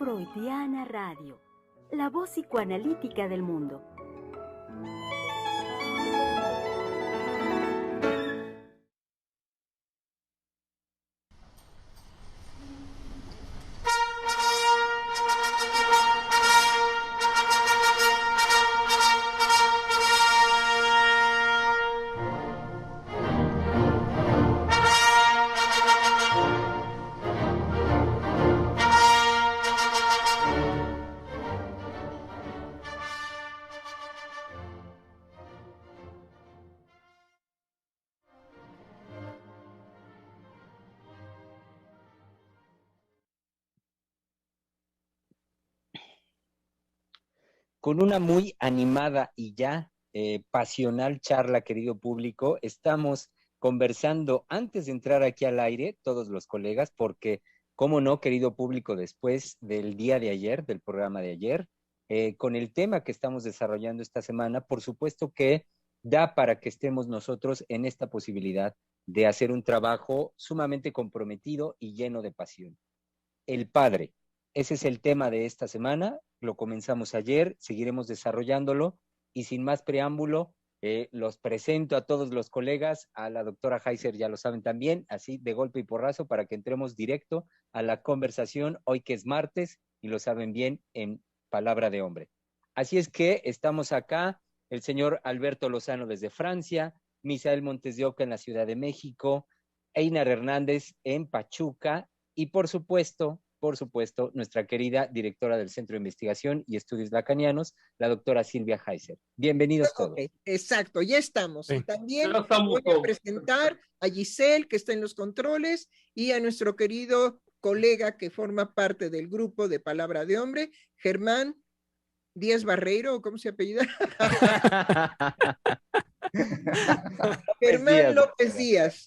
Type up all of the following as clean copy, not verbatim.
Freudiana Radio, la voz psicoanalítica del mundo. Con una muy animada y ya pasional charla, querido público, estamos conversando antes de entrar aquí al aire, todos los colegas, porque, cómo no, querido público, después del día de ayer, del programa de ayer, con el tema que estamos desarrollando esta semana, por supuesto que da para que estemos nosotros en esta posibilidad de hacer un trabajo sumamente comprometido y lleno de pasión. El padre. Ese es el tema de esta semana, lo comenzamos ayer, seguiremos desarrollándolo y sin más preámbulo, los presento a todos los colegas, a la doctora Heiser ya lo saben también, así de golpe y porrazo para que entremos directo a la conversación hoy que es martes y lo saben bien en Palabra de Hombre. Así es que estamos acá, el señor Alberto Lozano desde Francia, Misael Montes de Oca en la Ciudad de México, Einar Hernández en Pachuca y por supuesto, nuestra querida directora del Centro de Investigación y Estudios Lacanianos, la doctora Silvia Heiser. Bienvenidos todos. Okay, exacto, ya estamos. Sí, También ya estamos voy a todos. presentar a Giselle, que está en los controles, y a nuestro querido colega que forma parte del grupo de Palabra de Hombre, Germán Díaz Barreiro, ¿cómo se apellida? Germán López Díaz.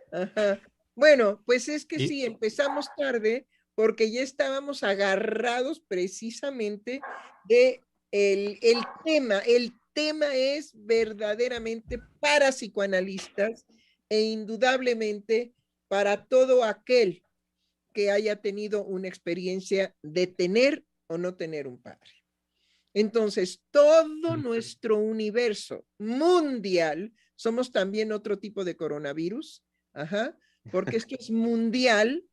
Ajá. Bueno, pues es que sí, empezamos tarde porque ya estábamos agarrados precisamente de el tema. El tema es verdaderamente para psicoanalistas e indudablemente para todo aquel que haya tenido una experiencia de tener o no tener un padre. Entonces, todo nuestro universo mundial, somos también otro tipo de coronavirus, porque esto es mundial,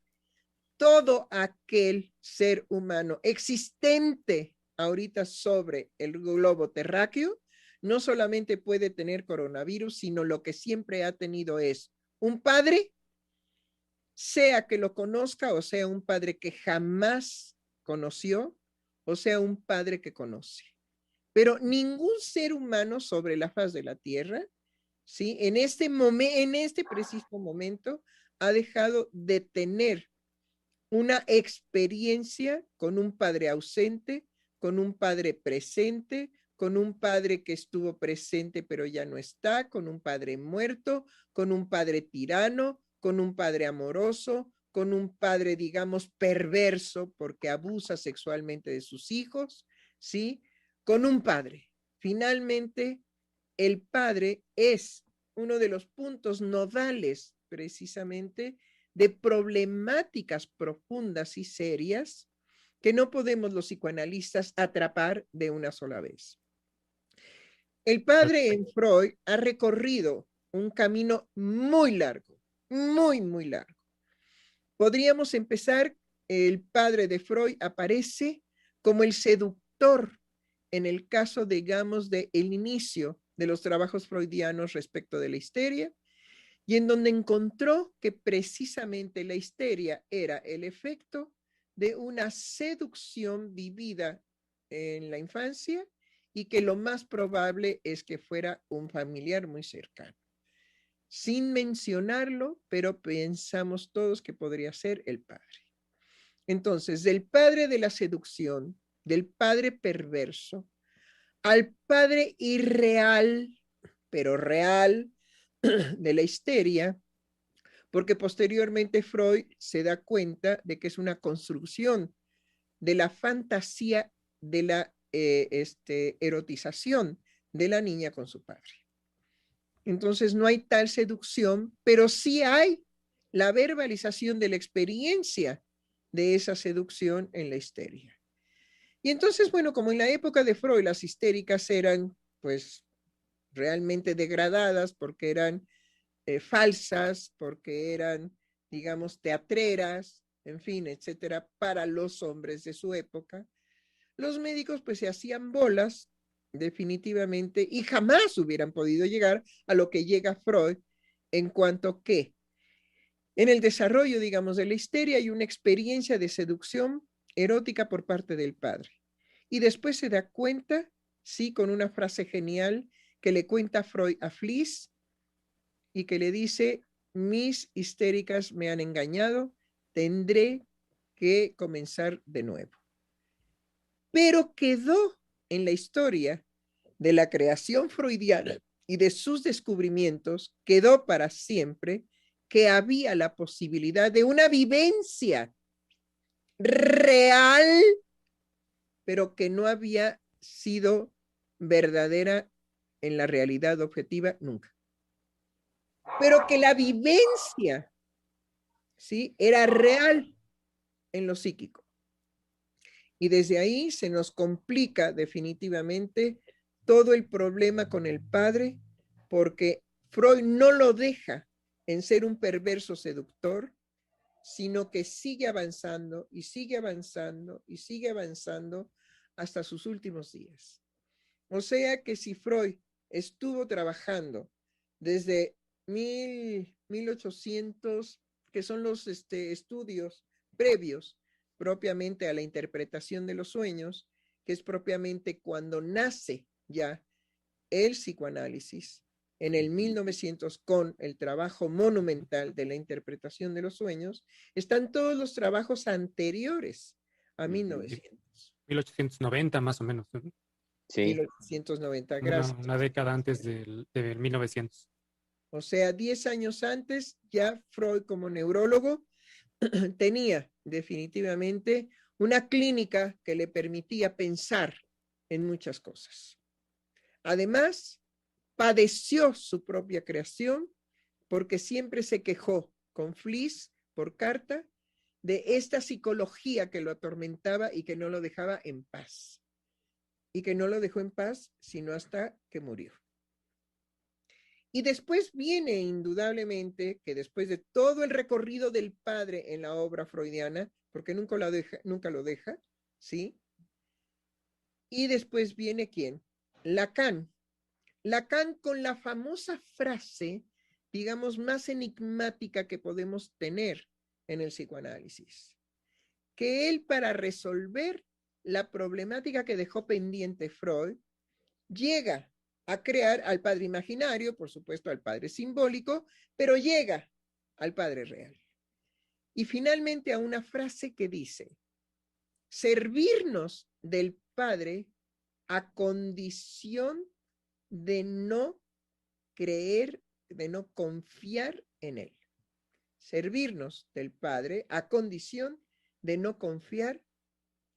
todo aquel ser humano existente ahorita sobre el globo terráqueo, no solamente puede tener coronavirus, sino lo que siempre ha tenido es un padre, sea que lo conozca o sea un padre que jamás conoció, o sea un padre que conoce. Pero ningún ser humano sobre la faz de la Tierra, ¿sí? En este preciso momento, ha dejado de tener una experiencia con un padre ausente, con un padre presente, con un padre que estuvo presente pero ya no está, con un padre muerto, con un padre tirano, con un padre amoroso, con un padre, digamos, perverso porque abusa sexualmente de sus hijos, ¿sí? Con un padre. Finalmente, el padre es uno de los puntos nodales precisamente de problemáticas profundas y serias que no podemos los psicoanalistas atrapar de una sola vez. El padre en Freud ha recorrido un camino muy largo, muy, muy largo. Podríamos empezar, el padre de Freud aparece como el seductor en el caso, digamos, del inicio de los trabajos freudianos respecto de la histeria, y en donde encontró que precisamente la histeria era el efecto de una seducción vivida en la infancia y que lo más probable es que fuera un familiar muy cercano. Sin mencionarlo, pero pensamos todos que podría ser el padre. Entonces, del padre de la seducción, del padre perverso, al padre irreal, pero real, de la histeria, porque posteriormente Freud se da cuenta de que es una construcción de la fantasía de la erotización de la niña con su padre. Entonces no hay tal seducción, pero sí hay la verbalización de la experiencia de esa seducción en la histeria. Y entonces, bueno, como en la época de Freud las histéricas eran pues realmente degradadas porque eran falsas, porque eran, digamos, teatreras, en fin, etcétera, para los hombres de su época, los médicos pues se hacían bolas definitivamente y jamás hubieran podido llegar a lo que llega Freud en cuanto que en el desarrollo, digamos, de la histeria hay una experiencia de seducción erótica por parte del padre. Y después se da cuenta, sí, con una frase genial que le cuenta Freud a Fliess y que le dice, mis histéricas me han engañado, tendré que comenzar de nuevo. Pero quedó en la historia de la creación freudiana y de sus descubrimientos, quedó para siempre que había la posibilidad de una vivencia real, pero que no había sido verdadera en la realidad objetiva nunca. Pero que la vivencia, ¿sí?, era real en lo psíquico. Y desde ahí se nos complica definitivamente todo el problema con el padre, porque Freud no lo deja en ser un perverso seductor, sino que sigue avanzando y sigue avanzando y sigue avanzando hasta sus últimos días. O sea que si Freud estuvo trabajando desde 1800, que son los estudios previos propiamente a la interpretación de los sueños, que es propiamente cuando nace ya el psicoanálisis, en el 1900 con el trabajo monumental de la interpretación de los sueños, están todos los trabajos anteriores a 1900. 1890 más o menos. Sí. 1890, gracias. Una década antes del 1900. O sea, 10 años antes, ya Freud como neurólogo tenía definitivamente una clínica que le permitía pensar en muchas cosas. Además, padeció su propia creación porque siempre se quejó con Fliess por carta de esta psicología que lo atormentaba y que no lo dejaba en paz. Y que no lo dejó en paz sino hasta que murió. Y después viene indudablemente que después de todo el recorrido del padre en la obra freudiana, porque nunca lo deja, ¿sí? Y después viene ¿quién? Lacan. Lacan con la famosa frase, digamos, más enigmática que podemos tener en el psicoanálisis, que él para resolver la problemática que dejó pendiente Freud, llega a crear al padre imaginario, por supuesto al padre simbólico, pero llega al padre real. Y finalmente a una frase que dice, servirnos del padre a condición de no creer, de no confiar en él. Servirnos del padre a condición de no confiar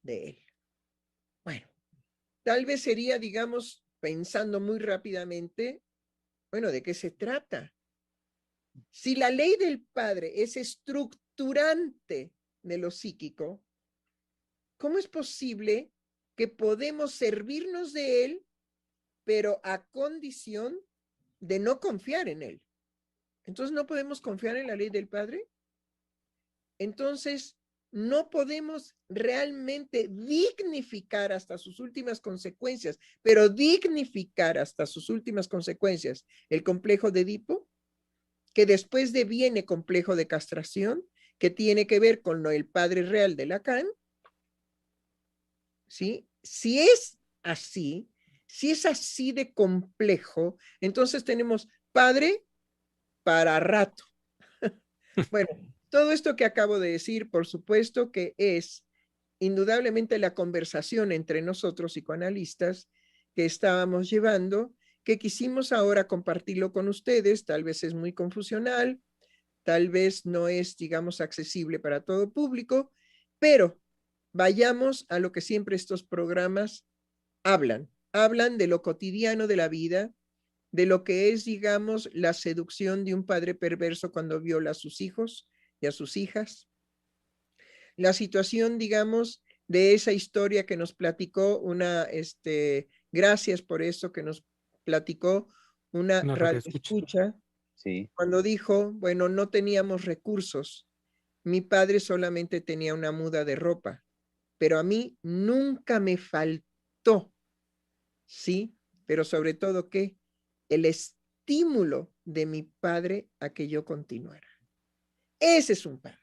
de él. Bueno, tal vez sería, digamos, pensando muy rápidamente, bueno, ¿de qué se trata? Si la ley del padre es estructurante de lo psíquico, ¿cómo es posible que podemos servirnos de él, pero a condición de no confiar en él? Entonces, ¿no podemos confiar en la ley del padre? Entonces, no podemos realmente dignificar hasta sus últimas consecuencias, pero dignificar hasta sus últimas consecuencias el complejo de Edipo, que después deviene complejo de castración, que tiene que ver con el padre real de Lacan, ¿sí? Si es así de complejo, entonces tenemos padre para rato. Bueno, todo esto que acabo de decir, por supuesto que es indudablemente la conversación entre nosotros psicoanalistas que estábamos llevando, que quisimos ahora compartirlo con ustedes. Tal vez es muy confusional, tal vez no es, digamos, accesible para todo público, pero vayamos a lo que siempre estos programas hablan de lo cotidiano de la vida, de lo que es, digamos, la seducción de un padre perverso cuando viola a sus hijos y a sus hijas, la situación, digamos, de esa historia que nos platicó gracias por eso que nos platicó una radio escucha, sí, cuando dijo, bueno, no teníamos recursos, mi padre solamente tenía una muda de ropa, pero a mí nunca me faltó, ¿sí? Pero sobre todo, ¿qué? El estímulo de mi padre a que yo continuara. Ese es un padre.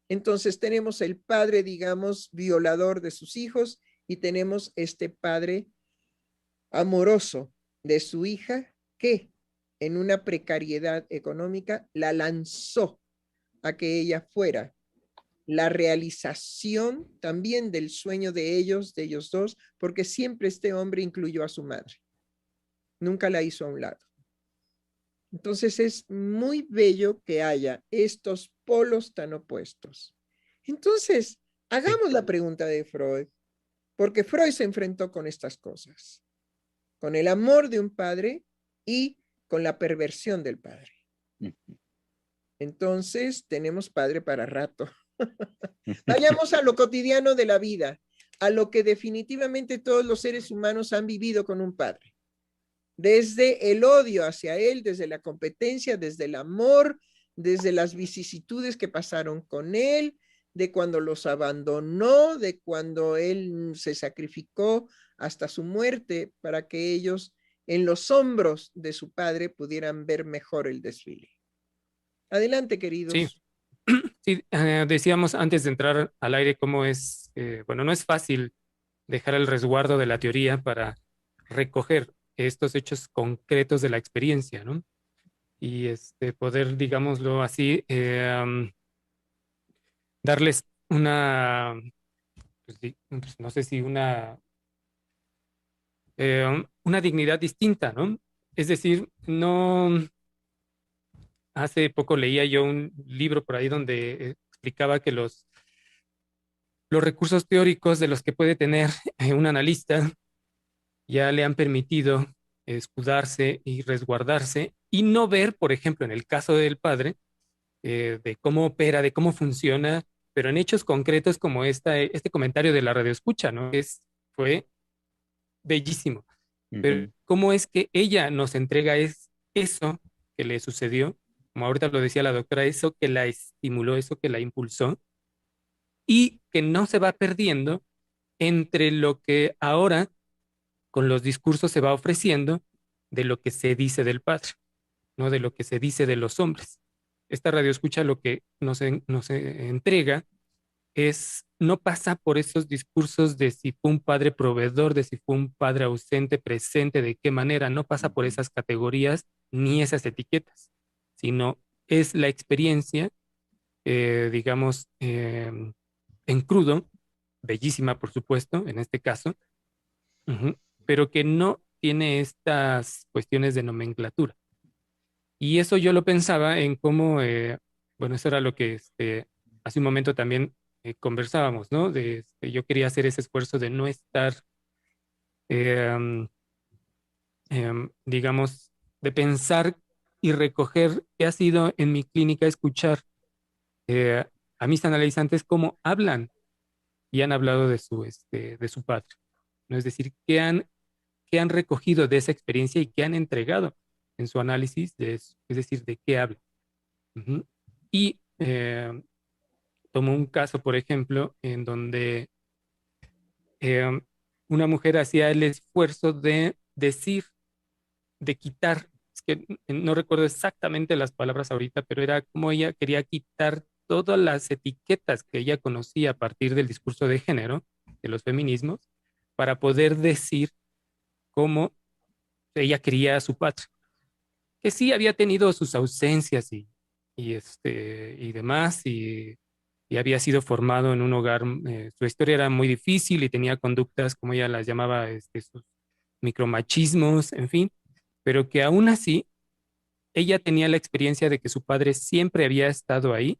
Entonces tenemos el padre, digamos, violador de sus hijos y tenemos este padre amoroso de su hija que en una precariedad económica la lanzó a que ella fuera la realización también del sueño de ellos dos, porque siempre este hombre incluyó a su madre, nunca la hizo a un lado. Entonces es muy bello que haya estos polos tan opuestos. Entonces, hagamos la pregunta de Freud, porque Freud se enfrentó con estas cosas, con el amor de un padre y con la perversión del padre. Entonces, tenemos padre para rato. Vayamos a lo cotidiano de la vida, a lo que definitivamente todos los seres humanos han vivido con un padre. Desde el odio hacia él, desde la competencia, desde el amor, desde las vicisitudes que pasaron con él, de cuando los abandonó, de cuando él se sacrificó hasta su muerte para que ellos en los hombros de su padre pudieran ver mejor el desfile. Adelante, queridos. Sí, sí, decíamos antes de entrar al aire cómo es, bueno, no es fácil dejar el resguardo de la teoría para recoger estos hechos concretos de la experiencia, ¿no? Y poder, digámoslo así, darles pues, no sé si una dignidad distinta, ¿no? Es decir, no, hace poco leía yo un libro por ahí donde explicaba que los recursos teóricos de los que puede tener un analista ya le han permitido escudarse y resguardarse y no ver, por ejemplo, en el caso del padre, de cómo opera, de cómo funciona, pero en hechos concretos como este comentario de la radioescucha, ¿no? Fue bellísimo. Pero cómo es que ella nos entrega eso que le sucedió, como ahorita lo decía la doctora, eso que la estimuló, eso que la impulsó, y que no se va perdiendo entre lo que ahora con los discursos se va ofreciendo de lo que se dice del padre, no de lo que se dice de los hombres. Esta radio escucha lo que nos entrega no pasa por esos discursos de si fue un padre proveedor, de si fue un padre ausente, presente, de qué manera, no pasa por esas categorías ni esas etiquetas, sino es la experiencia, digamos, en crudo, bellísima por supuesto, en este caso, pero que no tiene estas cuestiones de nomenclatura. Y eso yo lo pensaba en cómo, bueno, eso era lo que hace un momento también conversábamos, ¿no? Yo quería hacer ese esfuerzo de no estar, eh, digamos, de pensar y recoger qué ha sido en mi clínica escuchar a mis analizantes cómo hablan y han hablado de su padre, ¿no? Es decir, qué han recogido de esa experiencia y qué han entregado en su análisis, es decir, de qué hablan. Y tomo un caso, por ejemplo, en donde una mujer hacía el esfuerzo de decir, de quitar, es que no recuerdo exactamente las palabras ahorita, pero era como ella quería quitar todas las etiquetas que ella conocía a partir del discurso de género, de los feminismos, para poder decir cómo ella quería a su patria, que sí había tenido sus ausencias y demás, y había sido formado en un hogar, su historia era muy difícil y tenía conductas, como ella las llamaba, sus micromachismos, en fin, pero que aún así ella tenía la experiencia de que su padre siempre había estado ahí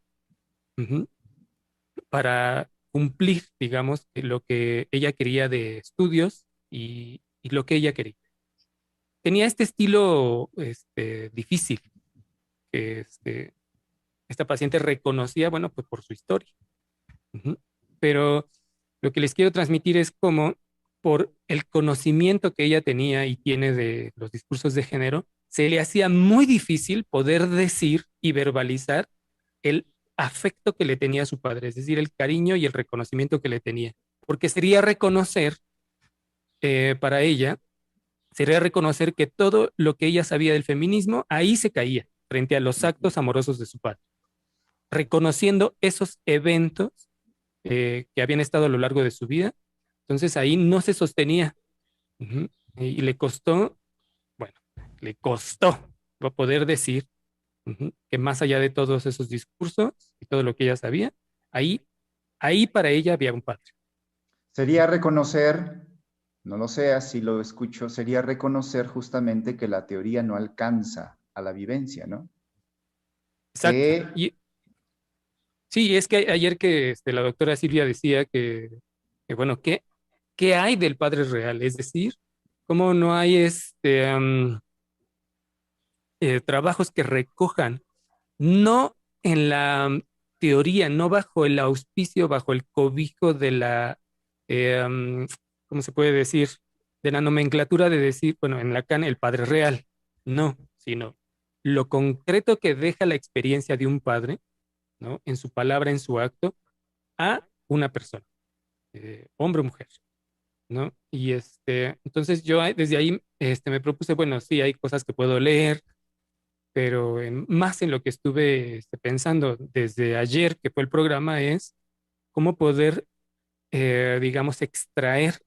para cumplir, digamos, lo que ella quería de estudios y lo que ella quería. Tenía este estilo difícil, que esta paciente reconocía, bueno, pues por su historia. Ujú. Pero lo que les quiero transmitir es cómo, por el conocimiento que ella tenía y tiene de los discursos de género, se le hacía muy difícil poder decir y verbalizar el afecto que le tenía a su padre, es decir, el cariño y el reconocimiento que le tenía. Porque sería reconocer, para ella, sería reconocer que todo lo que ella sabía del feminismo, ahí se caía, frente a los actos amorosos de su padre, reconociendo esos eventos que habían estado a lo largo de su vida. Entonces ahí no se sostenía. Ujú. Y le costó, bueno, le costó poder decir, ujú, que más allá de todos esos discursos y todo lo que ella sabía, ahí para ella había un padre. Sería reconocer, no lo sé, así lo escucho, sería reconocer justamente que la teoría no alcanza a la vivencia, ¿no? Exacto. Que, Y sí, es que ayer que la doctora Silvia decía que bueno, ¿qué hay del padre real? Es decir, cómo no hay trabajos que recojan, no en la teoría, no bajo el auspicio, bajo el cobijo de la, ¿cómo se puede decir? De la nomenclatura de decir, bueno, en Lacan el padre real, no, sino lo concreto que deja la experiencia de un padre, ¿no? En su palabra, en su acto, a una persona, hombre o mujer, ¿no? Y entonces yo desde ahí me propuse, bueno, sí, hay cosas que puedo leer, pero más en lo que estuve pensando desde ayer, que fue el programa, es cómo poder, digamos, extraer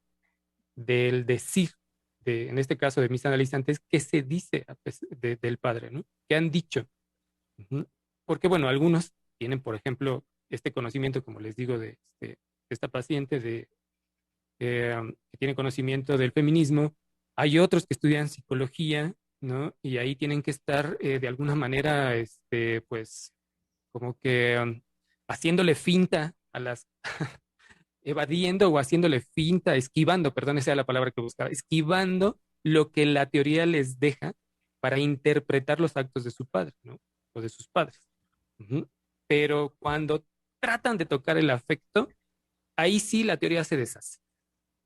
del decir, en este caso de mis analizantes, qué se dice del padre, ¿no? ¿Qué han dicho? Ujú. Porque, bueno, algunos tienen, por ejemplo, este conocimiento, como les digo, de esta paciente, que tiene conocimiento del feminismo. Hay otros que estudian psicología, ¿no? Y ahí tienen que estar de alguna manera, pues, como que haciéndole finta a las, evadiendo o haciéndole finta, esquivando, perdón, esa era la palabra que buscaba, esquivando lo que la teoría les deja para interpretar los actos de su padre, ¿no? O de sus padres. Ujú. Pero cuando tratan de tocar el afecto, ahí sí la teoría se deshace.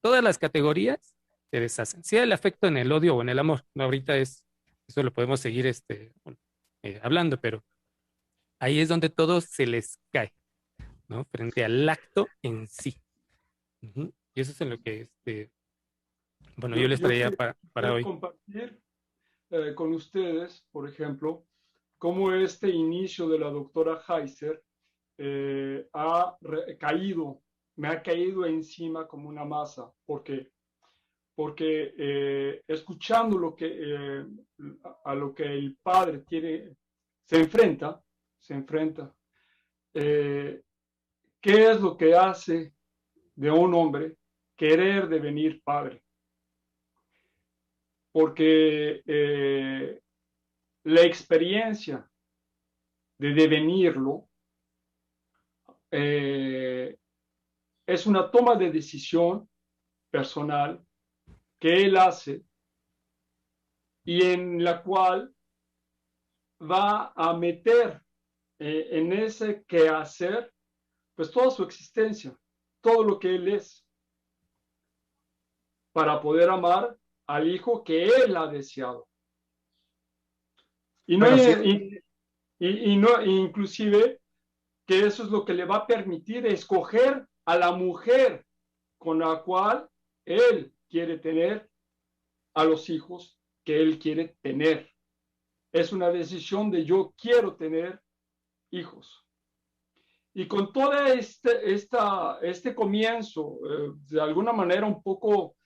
Todas las categorías se deshacen, sea el afecto en el odio o en el amor. No, ahorita eso lo podemos seguir bueno, hablando, pero ahí es donde todo se les cae, ¿no? Frente al acto en sí. Ujú. Y eso es en lo que, bueno, yo les traía para Quiero hoy. compartir con ustedes, por ejemplo, cómo este inicio de la doctora Heiser caído, me ha caído encima como una masa, porque escuchando a lo que el padre se enfrenta, eh, ¿qué es lo que hace de un hombre querer devenir padre? Porque la experiencia de devenirlo es una toma de decisión personal que él hace y en la cual va a meter en ese quehacer pues toda su existencia, todo lo que él es, para poder amar al hijo que él ha deseado. Y no, bueno, sí, y no, inclusive que eso es lo que le va a permitir escoger a la mujer con la cual él quiere tener a los hijos que él quiere tener. Es una decisión de yo quiero tener hijos. Y con todo este comienzo, de alguna manera un poco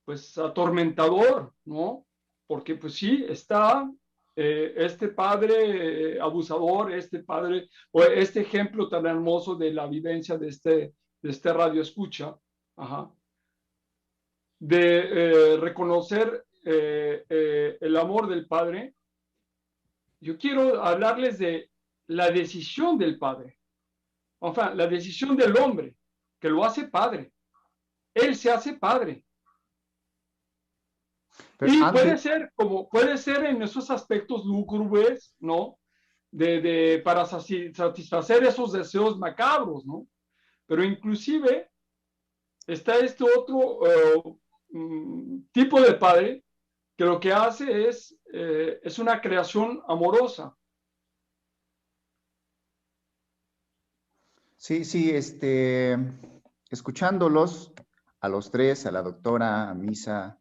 pues atormentador, ¿no? Porque pues sí, está este padre abusador, este padre, o este ejemplo tan hermoso de la vivencia de este radio escucha, ajá, de reconocer el amor del padre. Yo quiero hablarles de la decisión del padre, o sea, la decisión del hombre, que lo hace padre. Él se hace padre. pero Y antes, puede ser en esos aspectos lúgubres, ¿no? Para satisfacer esos deseos macabros, ¿no? Pero inclusive está este otro tipo de padre que lo que hace es una creación amorosa. Sí, sí, escuchándolos a los tres, a la doctora, a Misa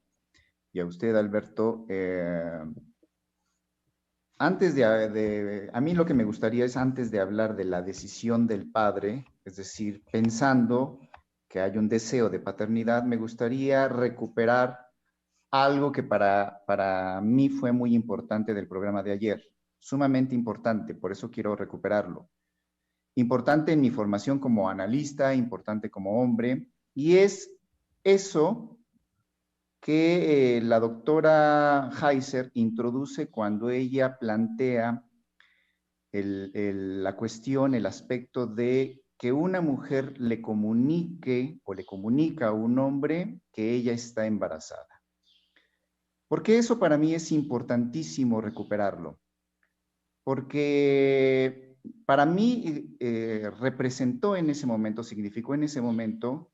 y a usted, Alberto, a mí lo que me gustaría es antes de hablar de la decisión del padre, es decir, pensando que hay un deseo de paternidad, me gustaría recuperar algo que para mí fue muy importante del programa de ayer, sumamente importante, por eso quiero recuperarlo. Importante en mi formación como analista, importante como hombre, y es eso que la doctora Heiser introduce cuando ella plantea la cuestión, el aspecto de que una mujer le comunique o le comunica a un hombre que ella está embarazada. Porque eso para mí es importantísimo recuperarlo. Porque para mí representó en ese momento, significó en ese momento,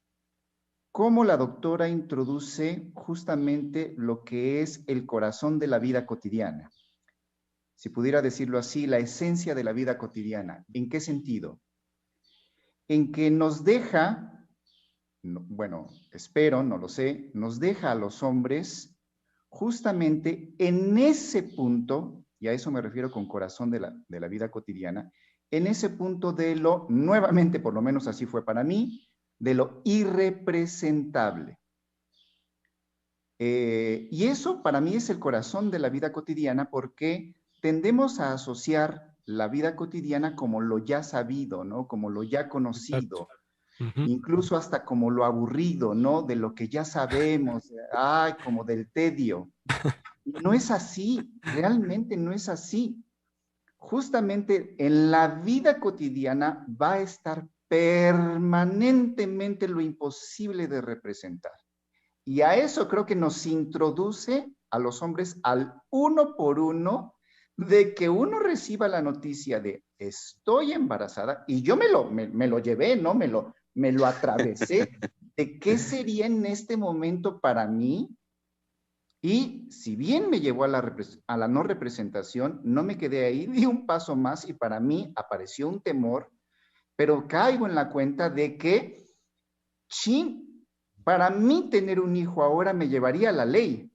cómo la doctora introduce justamente lo que es el corazón de la vida cotidiana. Si pudiera decirlo así, la esencia de la vida cotidiana. ¿En qué sentido? En que nos deja, bueno, espero, no lo sé, nos deja a los hombres justamente en ese punto, y a eso me refiero con corazón de la vida cotidiana, en ese punto de lo, nuevamente, por lo menos así fue para mí, de lo irrepresentable. Y eso para mí es el corazón de la vida cotidiana porque tendemos a asociar la vida cotidiana como lo ya sabido, ¿no? Como lo ya conocido. Incluso hasta como lo aburrido, ¿no? De lo que ya sabemos, ay, como del tedio. No es así, realmente no es así. Justamente en la vida cotidiana va a estar permanentemente lo imposible de representar. Y a eso creo que nos introduce a los hombres al uno por uno de que uno reciba la noticia de estoy embarazada y yo me lo llevé, ¿no? Me lo atravesé de qué sería en este momento para mí. Y si bien me llevó a la no representación, no me quedé ahí, di un paso más y para mí apareció un temor, pero caigo en la cuenta de que, para mí tener un hijo ahora me llevaría a la ley,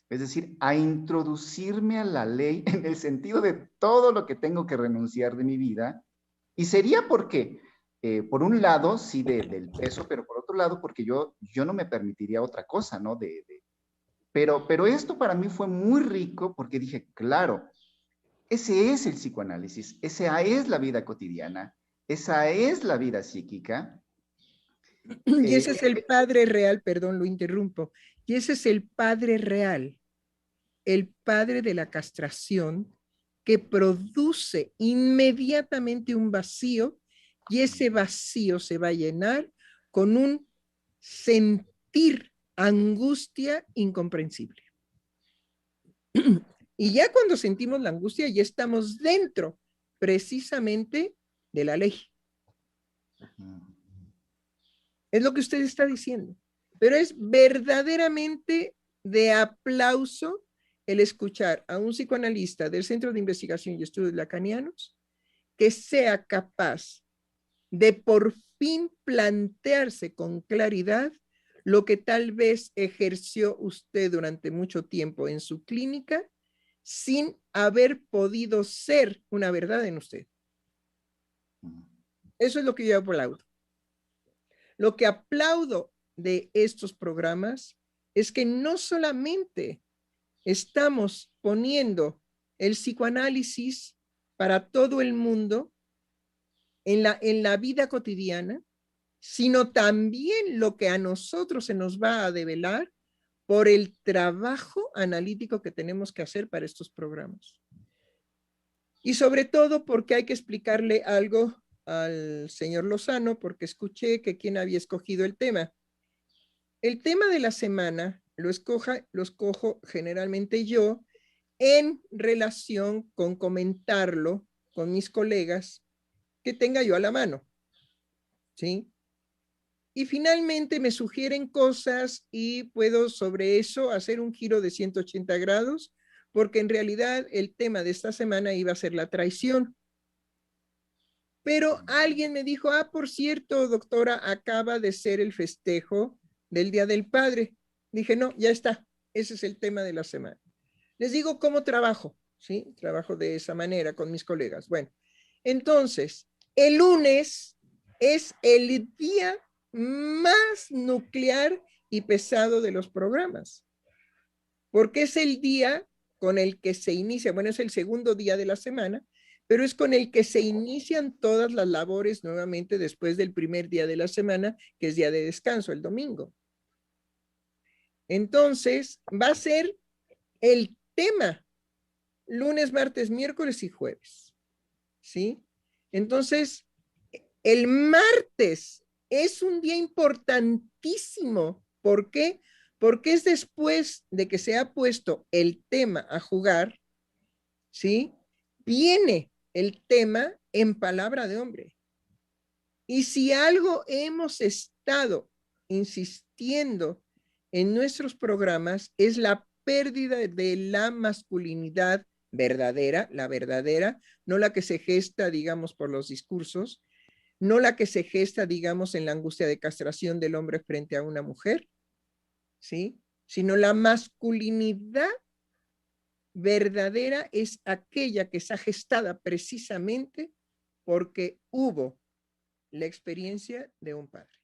es decir, a introducirme a la ley en el sentido de todo lo que tengo que renunciar de mi vida, y sería porque, por un lado, sí del peso, pero por otro lado, porque yo no me permitiría otra cosa, ¿no? Pero esto para mí fue muy rico porque dije, claro, ese es el psicoanálisis, esa es la vida cotidiana, esa es la vida psíquica. Y ese es el padre real, perdón, lo interrumpo, y ese es el padre real, el padre de la castración que produce inmediatamente un vacío y ese vacío se va a llenar con un sentir angustia incomprensible. Y ya cuando sentimos la angustia, ya estamos dentro precisamente de la ley. Es lo que usted está diciendo. Pero es verdaderamente de aplauso el escuchar a un psicoanalista del Centro de Investigación y Estudios Lacanianos que sea capaz de por fin plantearse con claridad lo que tal vez ejerció usted durante mucho tiempo en su clínica sin haber podido ser una verdad en usted. Eso es lo que yo aplaudo. Lo que aplaudo de estos programas es que no solamente estamos poniendo el psicoanálisis para todo el mundo en la vida cotidiana, sino también lo que a nosotros se nos va a develar por el trabajo analítico que tenemos que hacer para estos programas. Y sobre todo porque hay que explicarle algo al señor Lozano, porque escuché que quien había escogido el tema. El tema de la semana lo escojo generalmente yo en relación con comentarlo con mis colegas que tenga yo a la mano, ¿sí? Y finalmente me sugieren cosas y puedo sobre eso hacer un giro de 180 grados, porque en realidad el tema de esta semana iba a ser la traición. Pero alguien me dijo, por cierto, doctora, acaba de ser el festejo del Día del Padre. Dije, no, ya está, ese es el tema de la semana. Les digo cómo trabajo, ¿sí? Trabajo de esa manera con mis colegas. Bueno, entonces, el lunes es el día más nuclear y pesado de los programas, porque es el día con el que se inicia, bueno, es el segundo día de la semana, pero es con el que se inician todas las labores nuevamente después del primer día de la semana, que es día de descanso, el domingo. Entonces, va a ser el tema lunes, martes, miércoles y jueves, ¿sí? Entonces, el martes es un día importantísimo. ¿Por qué? Porque es después de que se ha puesto el tema a jugar, ¿sí? Viene el tema en palabra de hombre. Y si algo hemos estado insistiendo en nuestros programas es la pérdida de la masculinidad verdadera, la verdadera, no la que se gesta, digamos, por los discursos, no la que se gesta, digamos, en la angustia de castración del hombre frente a una mujer, ¿sí? Sino la masculinidad verdadera es aquella que está gestada precisamente porque hubo la experiencia de un padre.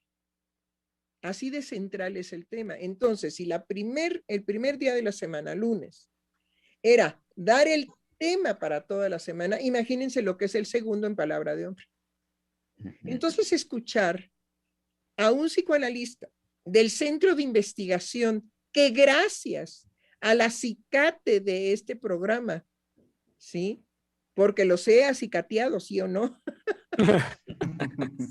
Así de central es el tema. Entonces, si el primer día de la semana, lunes, era dar el tema para toda la semana, imagínense lo que es el segundo en palabra de hombre. Entonces, escuchar a un psicoanalista del centro de investigación que gracias a la acicate de este programa, ¿sí? Porque los he acicateado, ¿sí o no?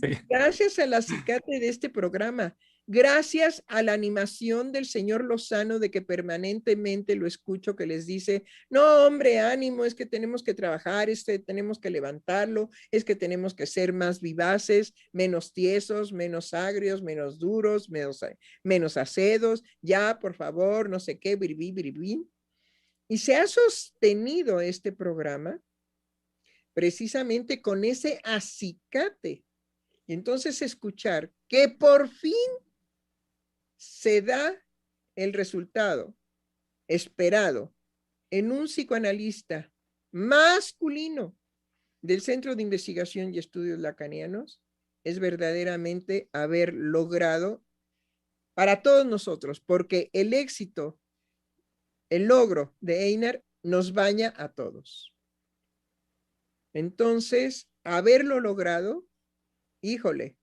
Sí. Gracias a la acicate de este programa, gracias a la animación del señor Lozano de que permanentemente lo escucho que les dice, no hombre, ánimo, es que tenemos que trabajar, tenemos que levantarlo, es que tenemos que ser más vivaces, menos tiesos, menos agrios, menos duros, menos acedos, ya por favor, no sé qué, biribí, biribí. Y se ha sostenido este programa precisamente con ese acicate. Y entonces escuchar que por fin se da el resultado esperado en un psicoanalista masculino del Centro de Investigación y Estudios Lacanianos es verdaderamente haber logrado para todos nosotros, porque el éxito, el logro de Einar nos baña a todos. Entonces, haberlo logrado, híjole,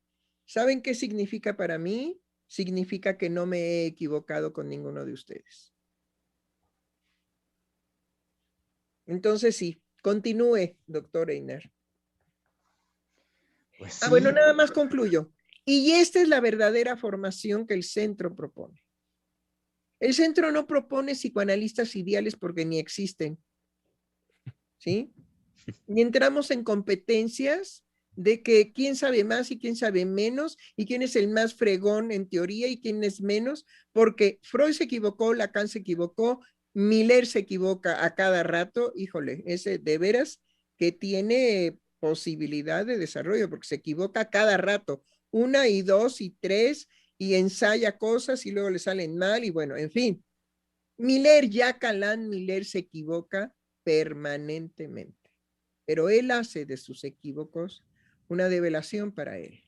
¿saben qué significa para mí? Significa que no me he equivocado con ninguno de ustedes. Entonces sí, continúe, doctor Einar. Pues sí. Bueno, nada más concluyo. Y esta es la verdadera formación que el centro propone. El centro no propone psicoanalistas ideales porque ni existen, ¿sí? Y entramos en competencias de que quién sabe más y quién sabe menos, y quién es el más fregón en teoría y quién es menos, porque Freud se equivocó, Lacan se equivocó, Miller se equivoca a cada rato, híjole, ese de veras que tiene posibilidad de desarrollo, porque se equivoca a cada rato, 1 y 2 y 3, y ensaya cosas y luego le salen mal, y bueno, en fin. Miller, Jacques Alain Miller se equivoca permanentemente, pero él hace de sus equívocos una develación para él.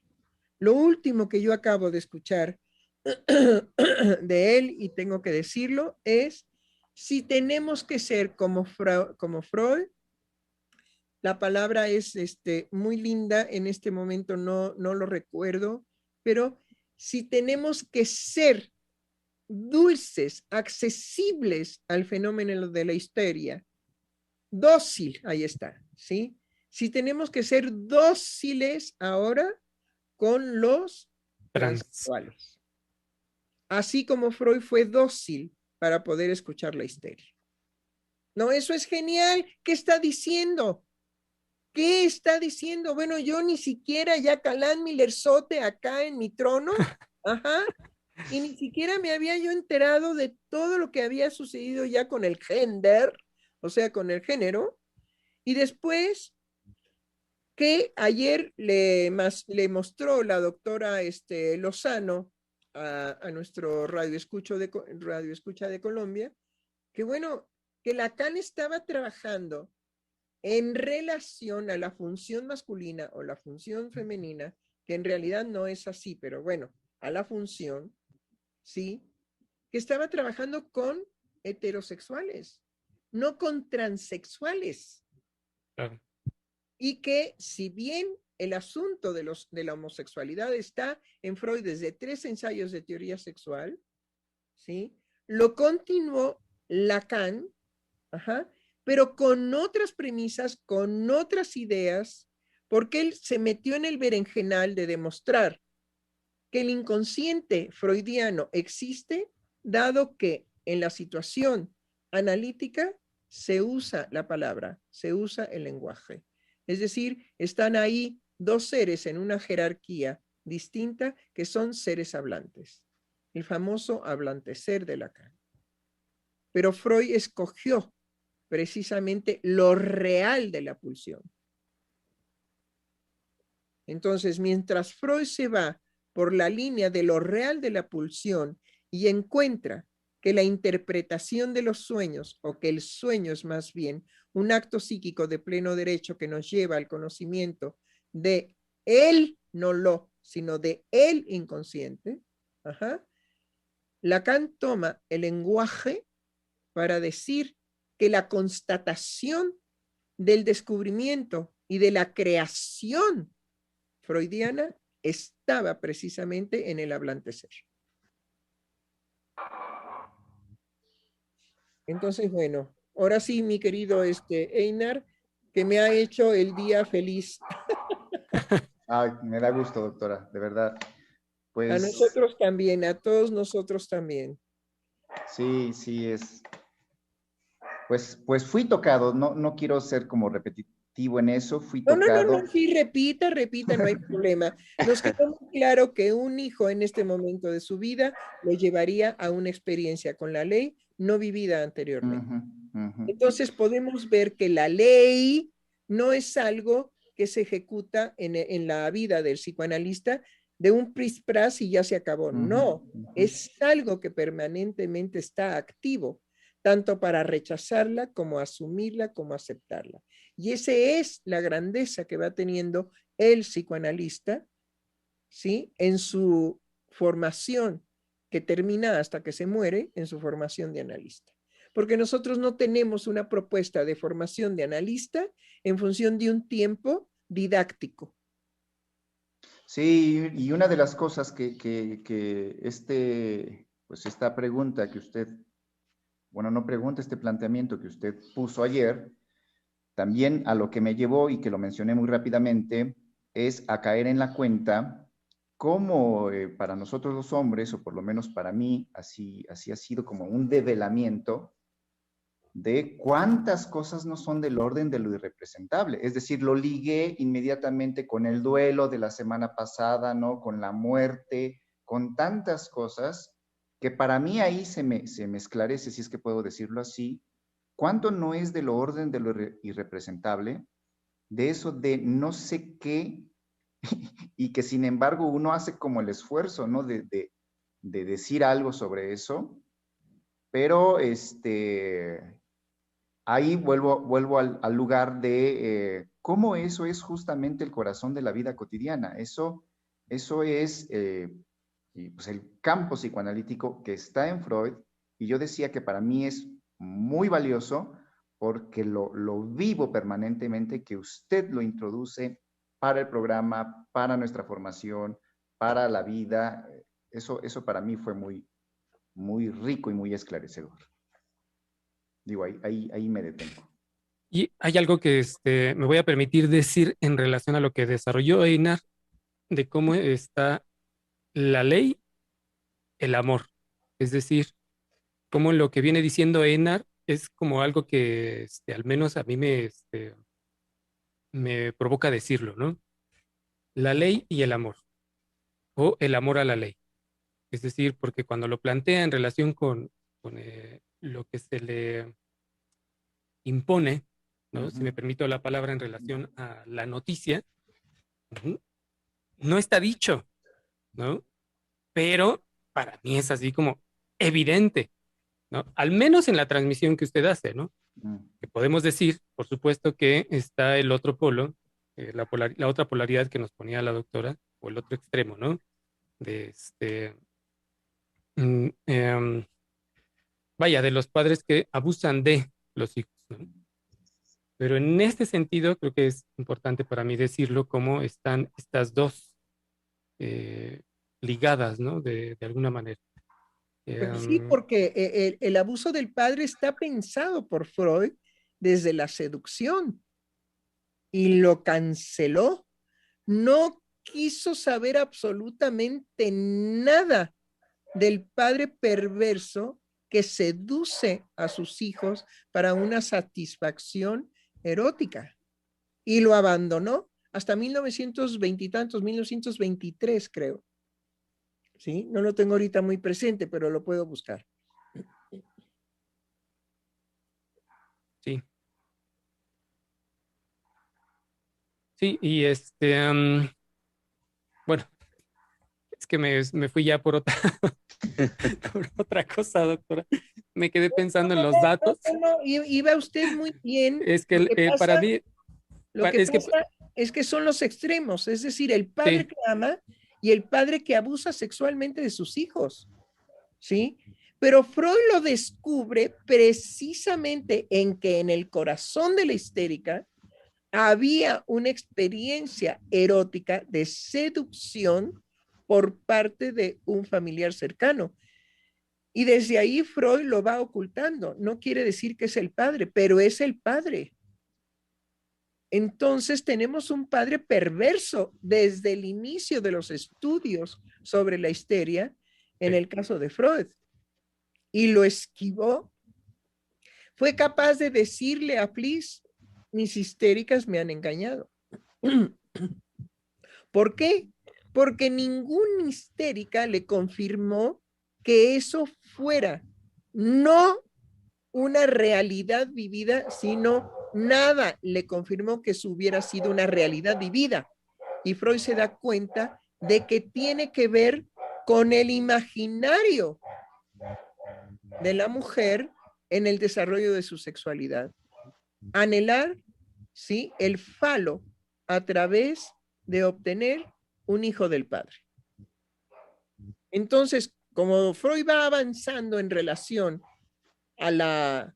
Lo último que yo acabo de escuchar de él, y tengo que decirlo, es si tenemos que ser como Freud, la palabra es muy linda, en este momento no lo recuerdo, pero si tenemos que ser dulces, accesibles al fenómeno de la histeria, dócil, ahí está, ¿sí? Si tenemos que ser dóciles ahora con los transexuales. Así como Freud fue dócil para poder escuchar la histeria. No, eso es genial. ¿Qué está diciendo? ¿qué está diciendo? Bueno, yo ni siquiera ya Calán Millerzote acá en mi trono, ajá, y ni siquiera me había yo enterado de todo lo que había sucedido ya con el gender, o sea, con el género, y después que ayer le mostró la doctora Lozano a nuestro radio escucha de Colombia, que bueno, que Lacan estaba trabajando en relación a la función masculina o la función femenina, que en realidad no es así, pero bueno, a la función, ¿sí? Que estaba trabajando con heterosexuales, no con transexuales. Claro. Y que si bien el asunto de la homosexualidad está en Freud desde 3 ensayos de teoría sexual, ¿sí? Lo continuó Lacan, ajá, pero con otras premisas, con otras ideas, porque él se metió en el berenjenal de demostrar que el inconsciente freudiano existe, dado que en la situación analítica se usa la palabra, se usa el lenguaje. Es decir, están ahí dos seres en una jerarquía distinta que son seres hablantes. El famoso hablantecer de Lacan. Pero Freud escogió precisamente lo real de la pulsión. Entonces, mientras Freud se va por la línea de lo real de la pulsión y encuentra que la interpretación de los sueños, o que el sueño es más bien un acto psíquico de pleno derecho que nos lleva al conocimiento de él, no lo, sino de el inconsciente, ajá, Lacan toma el lenguaje para decir que la constatación del descubrimiento y de la creación freudiana estaba precisamente en el hablantecer. Entonces, bueno, ahora sí, mi querido Einar, que me ha hecho el día feliz. Ay, me da gusto, doctora, de verdad. Pues, a nosotros también, a todos nosotros también. Sí, sí, pues fui tocado, no quiero ser como repetitivo en eso, fui tocado. No, sí, repita, no hay problema. Nos quedó muy claro que un hijo en este momento de su vida lo llevaría a una experiencia con la ley no vivida anteriormente. Entonces podemos ver que la ley no es algo que se ejecuta en la vida del psicoanalista de un pris-pras y ya se acabó. No, es algo que permanentemente está activo, tanto para rechazarla como asumirla, como aceptarla. Y esa es la grandeza que va teniendo el psicoanalista, ¿sí? En su formación, que termina hasta que se muere, en su formación de analista. Porque nosotros no tenemos una propuesta de formación de analista en función de un tiempo didáctico. Sí, y una de las cosas que pues esta pregunta que usted, bueno, no pregunta, este planteamiento que usted puso ayer, también a lo que me llevó y que lo mencioné muy rápidamente, es a caer en la cuenta cómo para nosotros los hombres, o por lo menos para mí, así ha sido como un develamiento de cuántas cosas no son del orden de lo irrepresentable. Es decir, lo ligué inmediatamente con el duelo de la semana pasada, ¿no? Con la muerte, con tantas cosas que para mí ahí se me esclarece, si es que puedo decirlo así, cuánto no es de lo orden de lo irrepresentable, de eso de no sé qué, y que sin embargo uno hace como el esfuerzo, ¿no? De decir algo sobre eso, pero ahí vuelvo al lugar de cómo eso es justamente el corazón de la vida cotidiana. Eso es pues el campo psicoanalítico que está en Freud, y yo decía que para mí es muy valioso porque lo vivo permanentemente, que usted lo introduce para el programa, para nuestra formación, para la vida. Eso para mí fue muy, muy rico y muy esclarecedor. Digo, ahí me detengo. Y hay algo que me voy a permitir decir en relación a lo que desarrolló Einar, de cómo está la ley, el amor. Es decir, cómo lo que viene diciendo Einar es como algo que al menos a mí me provoca decirlo, ¿no? La ley y el amor, o el amor a la ley. Es decir, porque cuando lo plantea en relación con lo que se le impone, ¿no? Si me permito la palabra en relación a la noticia, no está dicho, ¿no? Pero para mí es así como evidente, ¿no? Al menos en la transmisión que usted hace, ¿no? Que podemos decir, por supuesto, que está el otro polo, la otra polaridad que nos ponía la doctora, o el otro extremo, ¿no? De vaya, de los padres que abusan de los hijos, ¿no? Pero en este sentido, creo que es importante para mí decirlo, cómo están estas dos ligadas, ¿no? De alguna manera. Pues sí, porque el abuso del padre está pensado por Freud desde la seducción y lo canceló. No quiso saber absolutamente nada del padre perverso que seduce a sus hijos para una satisfacción erótica y lo abandonó hasta 1920 y tantos, 1923 creo. ¿Sí? No lo tengo ahorita muy presente, pero lo puedo buscar. Sí. Sí, y bueno, es que me fui ya por otra, por otra cosa, doctora. Me quedé pensando en los datos. No, iba usted muy bien. Es que para mí... Lo que pasa es que son los extremos, es decir, el padre sí. que ama y el padre que abusa sexualmente de sus hijos, ¿sí? Pero Freud lo descubre precisamente en que en el corazón de la histérica había una experiencia erótica de seducción por parte de un familiar cercano. Y desde ahí Freud lo va ocultando. No quiere decir que es el padre, pero es el padre. Entonces tenemos un padre perverso desde el inicio de los estudios sobre la histeria, en el caso de Freud. Y lo esquivó. Fue capaz de decirle a Fliss, mis histéricas me han engañado. ¿Por qué? Porque ninguna histérica le confirmó que eso fuera no una realidad vivida, sino nada le confirmó que eso hubiera sido una realidad vivida. Y Freud se da cuenta de que tiene que ver con el imaginario de la mujer en el desarrollo de su sexualidad. Anhelar, ¿sí?, el falo a través de obtener un hijo del padre. Entonces, como Freud va avanzando en relación a la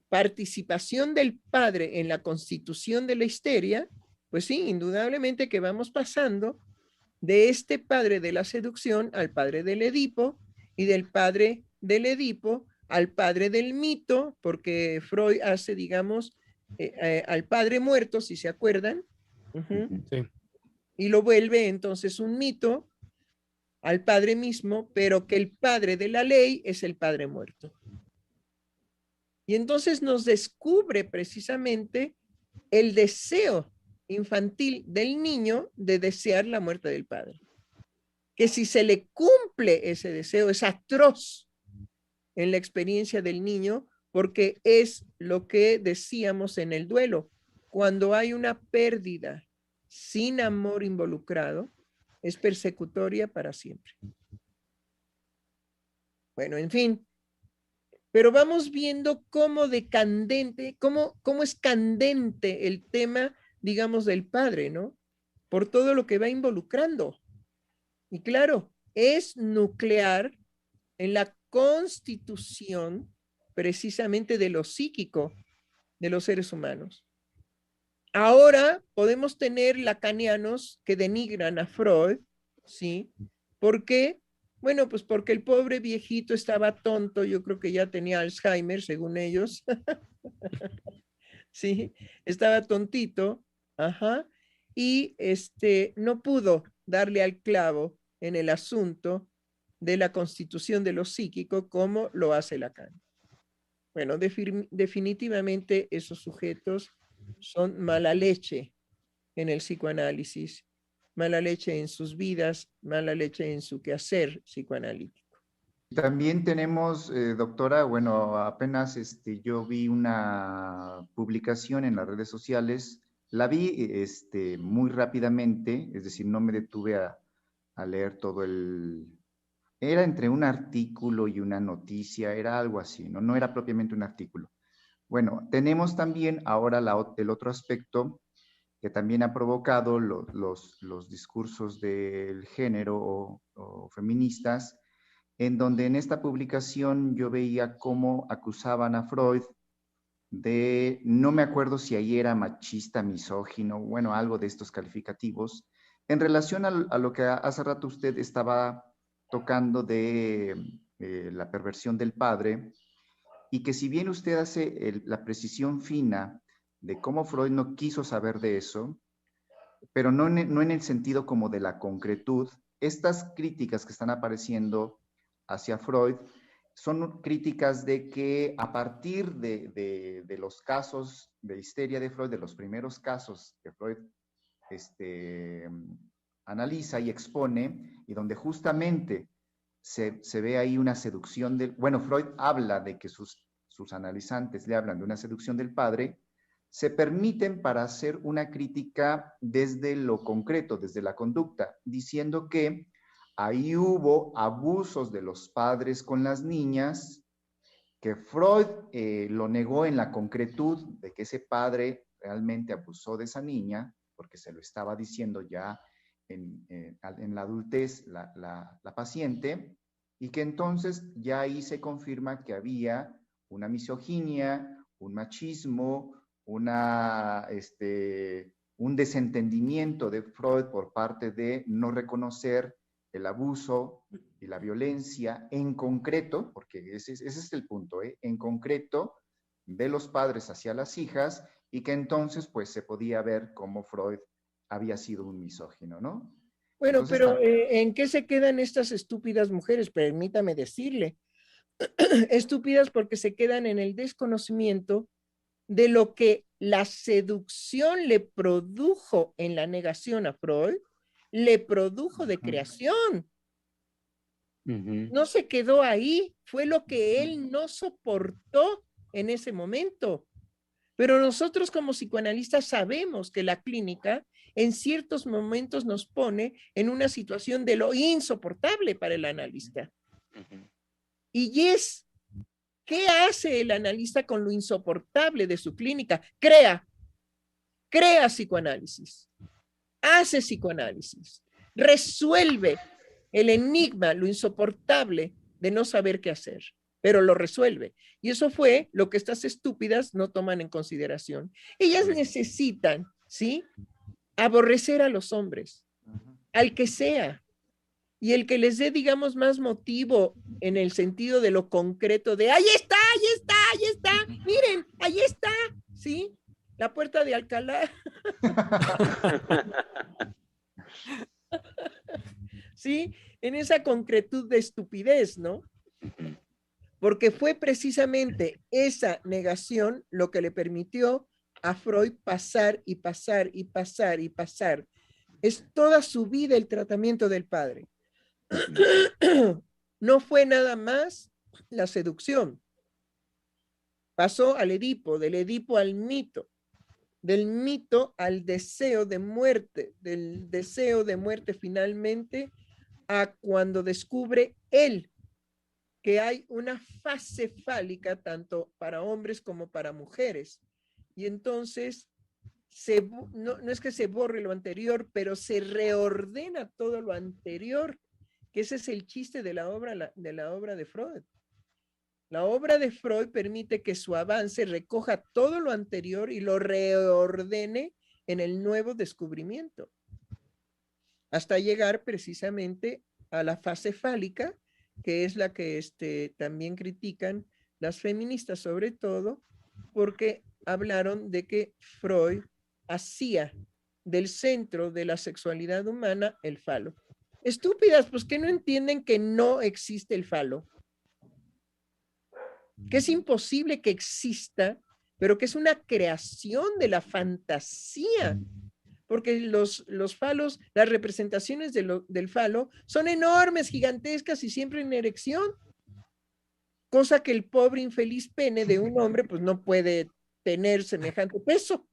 participación del padre en la constitución de la histeria, pues sí, indudablemente que vamos pasando de este padre de la seducción al padre del Edipo y del padre del Edipo al padre del mito, porque Freud hace, digamos, al padre muerto, si se acuerdan, sí. Y lo vuelve entonces un mito al padre mismo, pero que el padre de la ley es el padre muerto. Y entonces nos descubre precisamente el deseo infantil del niño de desear la muerte del padre. Que si se le cumple ese deseo, es atroz en la experiencia del niño, porque es lo que decíamos en el duelo. Cuando hay una pérdida sin amor involucrado, es persecutoria para siempre. Bueno, en fin, pero vamos viendo cómo de candente, cómo es candente el tema, digamos, del padre, ¿no? Por todo lo que va involucrando. Y claro, es nuclear en la constitución precisamente de lo psíquico de los seres humanos. Ahora podemos tener lacanianos que denigran a Freud, ¿sí? ¿Por qué? Bueno, pues porque el pobre viejito estaba tonto, yo creo que ya tenía Alzheimer, según ellos. Sí, estaba tontito, ajá, y no pudo darle al clavo en el asunto de la constitución de lo psíquico como lo hace Lacan. Bueno, definitivamente esos sujetos son mala leche, en el psicoanálisis, mala leche en sus vidas, mala leche en su quehacer psicoanalítico. También tenemos, doctora, bueno, apenas yo vi una publicación en las redes sociales, la vi muy rápidamente, es decir, no me detuve a leer todo era entre un artículo y una noticia, era algo así, ¿no? No era propiamente un artículo. Bueno, tenemos también ahora el otro aspecto que también ha provocado los discursos del género o feministas, en donde en esta publicación yo veía cómo acusaban a Freud de, no me acuerdo si ahí era machista, misógino, bueno, algo de estos calificativos, en relación a lo que hace rato usted estaba tocando de la perversión del padre, y que si bien usted hace la precisión fina de cómo Freud no quiso saber de eso, pero no en el sentido como de la concretud, estas críticas que están apareciendo hacia Freud son críticas de que a partir de los casos de histeria de Freud, de los primeros casos que Freud analiza y expone, y donde justamente se ve ahí una seducción del... Bueno, Freud habla de que sus analizantes le hablan de una seducción del padre, se permiten para hacer una crítica desde lo concreto, desde la conducta, diciendo que ahí hubo abusos de los padres con las niñas, que Freud lo negó en la concretud de que ese padre realmente abusó de esa niña, porque se lo estaba diciendo ya en la adultez la paciente, y que entonces ya ahí se confirma que había una misoginia, un machismo, un desentendimiento de Freud por parte de no reconocer el abuso y la violencia en concreto, porque ese es el punto, en concreto de los padres hacia las hijas, y que entonces pues se podía ver cómo Freud había sido un misógino, ¿no? Bueno, Entonces, pero ¿en qué se quedan estas estúpidas mujeres? Permítame decirle. Estúpidas porque se quedan en el desconocimiento de lo que la seducción le produjo en la negación a Freud, le produjo de creación. No se quedó ahí, fue lo que él no soportó en ese momento. Pero nosotros como psicoanalistas sabemos que la clínica en ciertos momentos nos pone en una situación de lo insoportable para el analista. Y ¿qué hace el analista con lo insoportable de su clínica? Crea psicoanálisis, hace psicoanálisis, resuelve el enigma, lo insoportable de no saber qué hacer, pero lo resuelve. Y eso fue lo que estas estúpidas no toman en consideración. Ellas necesitan, ¿sí?, aborrecer a los hombres, al que sea, y el que les dé, digamos, más motivo en el sentido de lo concreto de ahí está, miren, ahí está, ¿sí? La puerta de Alcalá. ¿Sí? En esa concretud de estupidez, ¿no? Porque fue precisamente esa negación lo que le permitió a Freud pasar y pasar y pasar y pasar. Es toda su vida el tratamiento del padre. No fue nada más la seducción. Pasó al Edipo, del Edipo al mito, del mito al deseo de muerte, del deseo de muerte finalmente a cuando descubre él que hay una fase fálica tanto para hombres como para mujeres. Y entonces no es que se borre lo anterior, pero se reordena todo lo anterior, que ese es el chiste de la obra de Freud. La obra de Freud permite que su avance recoja todo lo anterior y lo reordene en el nuevo descubrimiento, hasta llegar precisamente a la fase fálica, que es la que también critican las feministas, sobre todo porque hablaron de que Freud hacía del centro de la sexualidad humana el falo. Estúpidas, pues que no entienden que no existe el falo, que es imposible que exista, pero que es una creación de la fantasía, porque los falos, las representaciones del falo son enormes, gigantescas y siempre en erección, cosa que el pobre infeliz pene de un hombre pues no puede tener semejante peso.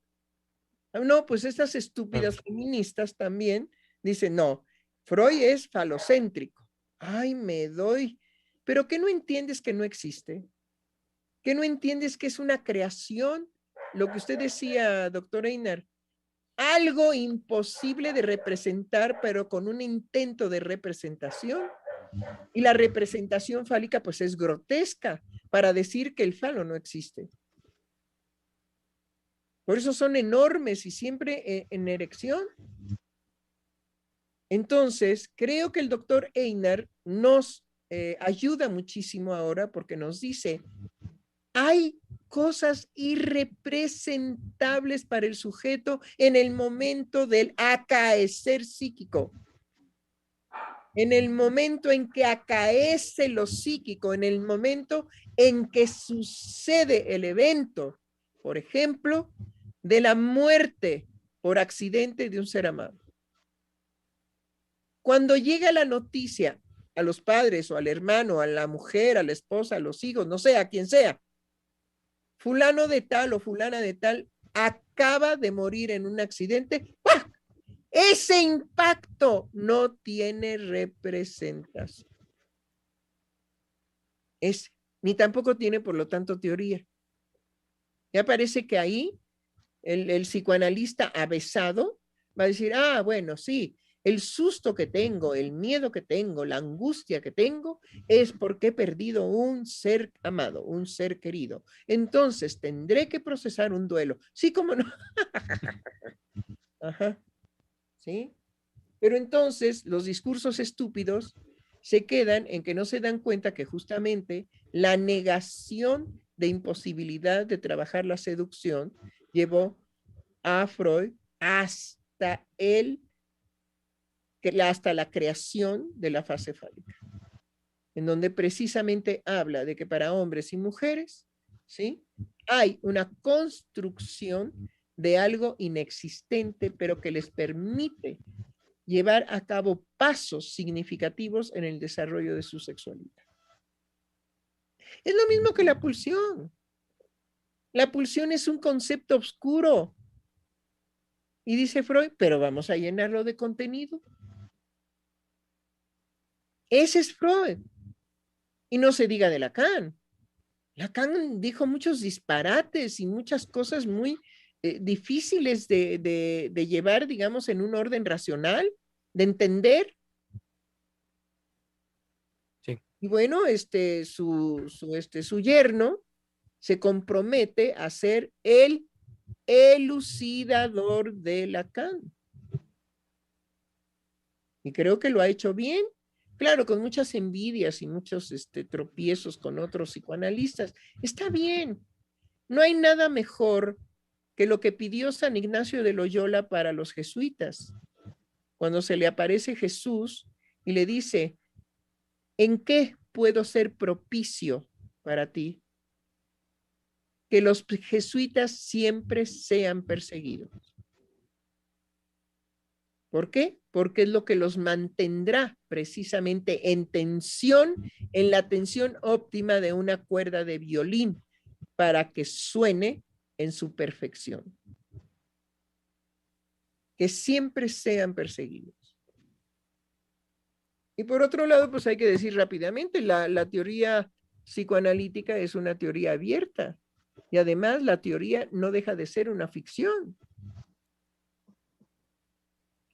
No, pues estas estúpidas feministas también dicen, no, Freud es falocéntrico. Ay, me doy. Pero ¿qué no entiendes que no existe? ¿Qué no entiendes que es una creación? Lo que usted decía, doctor Einar, algo imposible de representar, pero con un intento de representación. Y la representación fálica pues es grotesca para decir que el falo no existe. Por eso son enormes y siempre en erección. Entonces, creo que el doctor Einar nos ayuda muchísimo ahora porque nos dice, hay cosas irrepresentables para el sujeto en el momento del acaecer psíquico. En el momento en que acaece lo psíquico, en el momento en que sucede el evento, por ejemplo, de la muerte por accidente de un ser amado. Cuando llega la noticia a los padres o al hermano, a la mujer, a la esposa, a los hijos, no sé, a quien sea, fulano de tal o fulana de tal acaba de morir en un accidente, ¡pah! Ese impacto no tiene representación. Ni tampoco tiene, por lo tanto, teoría. Ya parece que ahí el psicoanalista avesado va a decir, ah, bueno, sí, el susto que tengo, el miedo que tengo, la angustia que tengo es porque he perdido un ser amado, un ser querido. Entonces tendré que procesar un duelo. Sí, cómo no. Ajá. ¿Sí? Pero entonces los discursos estúpidos se quedan en que no se dan cuenta que justamente la negación de imposibilidad de trabajar la seducción llevó a Freud hasta la creación de la fase fálica, en donde precisamente habla de que para hombres y mujeres, ¿sí? Hay una construcción de algo inexistente, pero que les permite llevar a cabo pasos significativos en el desarrollo de su sexualidad. Es lo mismo que la pulsión. La pulsión es un concepto oscuro. Y dice Freud, pero vamos a llenarlo de contenido. Ese es Freud. Y no se diga de Lacan. Lacan dijo muchos disparates y muchas cosas muy difíciles de llevar, digamos, en un orden racional, de entender. Sí. Y bueno, su yerno se compromete a ser el elucidador de Lacan. Y creo que lo ha hecho bien. Claro, con muchas envidias y muchos tropiezos con otros psicoanalistas. Está bien. No hay nada mejor que lo que pidió San Ignacio de Loyola para los jesuitas. Cuando se le aparece Jesús y le dice, ¿en qué puedo ser propicio para ti? Que los jesuitas siempre sean perseguidos. ¿Por qué? Porque es lo que los mantendrá precisamente en tensión, en la tensión óptima de una cuerda de violín, para que suene en su perfección. Que siempre sean perseguidos. Y por otro lado, pues hay que decir rápidamente, la teoría psicoanalítica es una teoría abierta. Y además la teoría no deja de ser una ficción.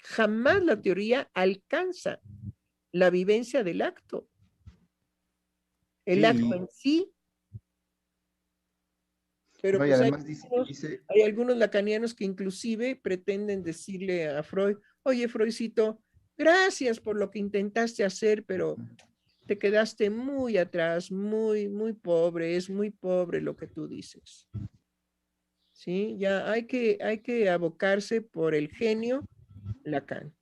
Jamás la teoría alcanza la vivencia del acto. El acto en sí. Pero no, y pues además dice, hay algunos lacanianos que inclusive pretenden decirle a Freud, oye, Freudcito, gracias por lo que intentaste hacer, pero te quedaste muy atrás, muy, muy pobre, es muy pobre lo que tú dices. ¿Sí? Ya hay que abocarse por el genio Lacan,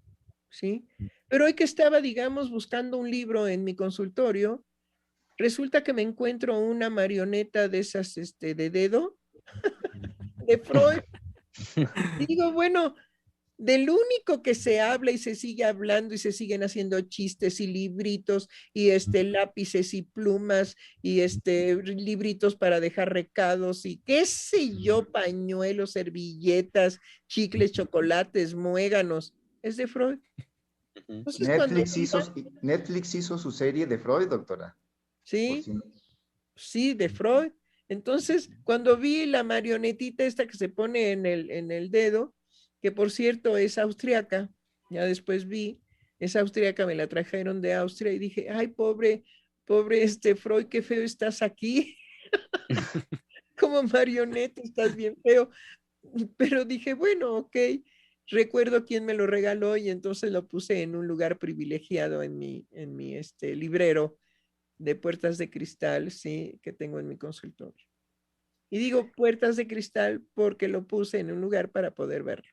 ¿sí? Pero hoy que estaba, digamos, buscando un libro en mi consultorio, resulta que me encuentro una marioneta de esas, de dedo, de Freud. Y digo, bueno, del único que se habla y se sigue hablando y se siguen haciendo chistes y libritos y lápices y plumas y libritos para dejar recados y qué sé yo, pañuelos, servilletas, chicles, chocolates, muéganos, es de Freud. Entonces, Netflix hizo su serie de Freud, doctora. Sí, sí, de Freud. Entonces, cuando vi la marionetita esta que se pone en el dedo, que por cierto es austriaca, ya después vi, es austriaca, me la trajeron de Austria y dije, ay, pobre Freud, qué feo estás aquí. Como marioneta, estás bien feo. Pero dije, bueno, ok, recuerdo quién me lo regaló y entonces lo puse en un lugar privilegiado en mi librero de puertas de cristal, sí, que tengo en mi consultorio. Y digo puertas de cristal porque lo puse en un lugar para poder verlo.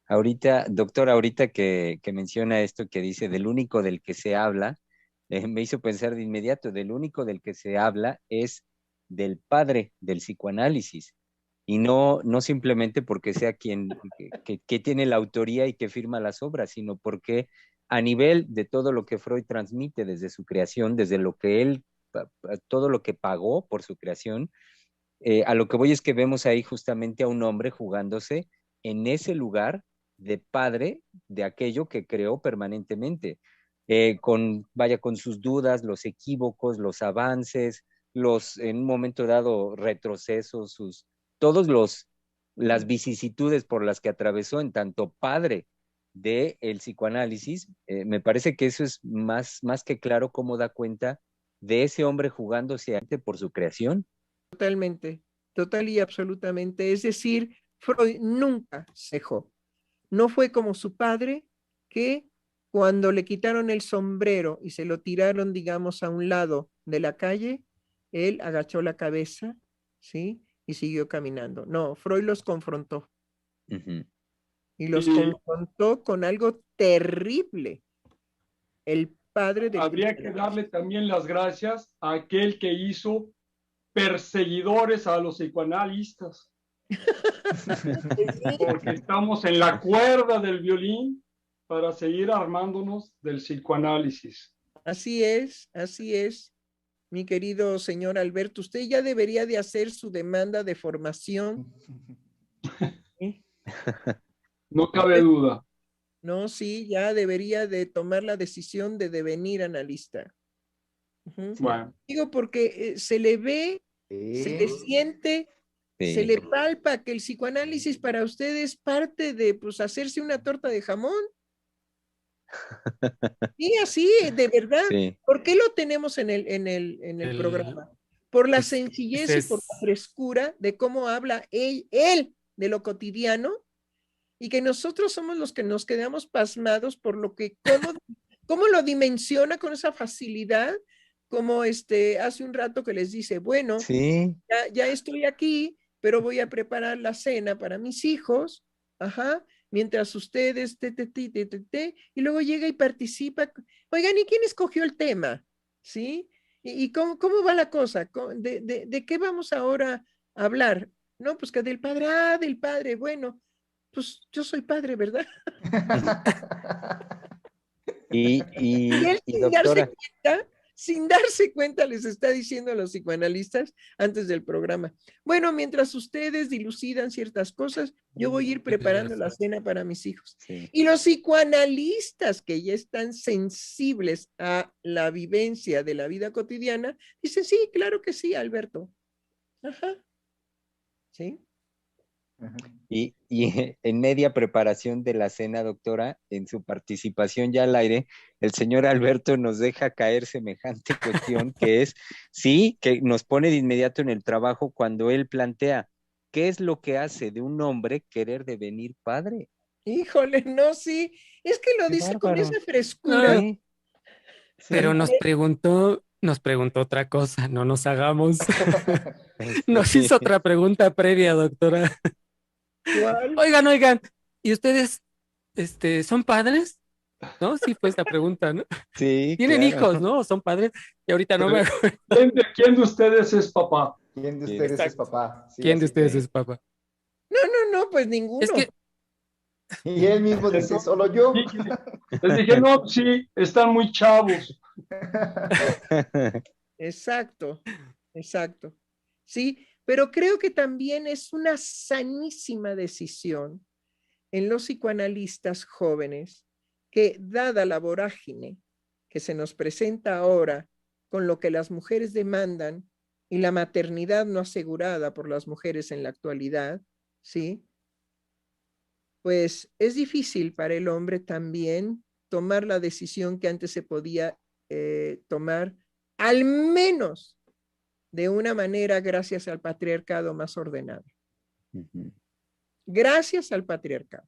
Ahorita, doctor, ahorita que menciona esto que dice del único del que se habla, me hizo pensar de inmediato, del único del que se habla es del padre del psicoanálisis. Y no simplemente porque sea quien que tiene la autoría y que firma las obras, sino porque a nivel de todo lo que Freud transmite desde su creación, desde lo que él, todo lo que pagó por su creación, a lo que voy es que vemos ahí justamente a un hombre jugándose en ese lugar de padre de aquello que creó permanentemente, con sus dudas, los equívocos, los avances, en un momento dado, retrocesos, todos las vicisitudes por las que atravesó en tanto padre del psicoanálisis. Me parece que eso es más que claro cómo da cuenta de ese hombre jugándose por su creación. Totalmente, total y absolutamente. Es decir, Freud nunca cejó. No fue como su padre, que cuando le quitaron el sombrero y se lo tiraron, digamos, a un lado de la calle, él agachó la cabeza, ¿sí? Y siguió caminando. No, Freud los confrontó. Y los confrontó con algo terrible. El padre del... Habría que darle también las gracias a aquel que hizo perseguidores a los psicoanalistas. Porque estamos en la cuerda del violín para seguir armándonos del psicoanálisis. Así es, mi querido señor Alberto. Usted ya debería de hacer su demanda de formación. No cabe duda. No, sí, ya debería de tomar la decisión de devenir analista. Bueno. Digo, porque se le ve, se le siente, se le palpa que el psicoanálisis para usted es parte de, pues, hacerse una torta de jamón. Sí, así, de verdad. Sí. ¿Por qué lo tenemos en el programa? Por la sencillez y por la frescura de cómo habla él de lo cotidiano, y que nosotros somos los que nos quedamos pasmados por lo que, cómo lo dimensiona con esa facilidad, como hace un rato que les dice, bueno, sí, ya estoy aquí, pero voy a preparar la cena para mis hijos, mientras ustedes, y luego llega y participa. Oigan, ¿y quién escogió el tema? ¿Sí? ¿Y cómo va la cosa? ¿De qué vamos ahora a hablar? No, pues que del padre, bueno, pues yo soy padre, ¿verdad? Y él, sin darse cuenta, les está diciendo a los psicoanalistas antes del programa, bueno, mientras ustedes dilucidan ciertas cosas, yo voy a ir preparando la cena para mis hijos. Sí. Y los psicoanalistas que ya están sensibles a la vivencia de la vida cotidiana, dicen, sí, claro que sí, Alberto. ¿Sí? Y en media preparación de la cena, doctora, en su participación ya al aire, el señor Alberto nos deja caer semejante cuestión que es, sí, que nos pone de inmediato en el trabajo cuando él plantea, ¿qué es lo que hace de un hombre querer devenir padre? Híjole, no, sí, es que lo dice con esa frescura. Sí. Pero nos preguntó otra cosa, no nos hagamos. Nos hizo otra pregunta previa, doctora. ¿Cuál? Oigan, ¿y ustedes son padres? ¿No? Sí, fue esta pregunta, ¿no? Sí. ¿Tienen hijos, no? ¿Son padres? Y ahorita no me acuerdo. ¿Quién de ustedes es papá? ¿Quién de ustedes es papá? Sí, ¿Quién de ustedes es papá? No, pues ninguno. Es que Y él mismo dice, solo yo. Les dije, no, sí, están muy chavos. Exacto, exacto. Sí, pero creo que también es una sanísima decisión en los psicoanalistas jóvenes que, dada la vorágine que se nos presenta ahora con lo que las mujeres demandan y la maternidad no asegurada por las mujeres en la actualidad, ¿sí? Pues es difícil para el hombre también tomar la decisión que antes se podía tomar, al menos de una manera gracias al patriarcado más ordenado. Gracias al patriarcado.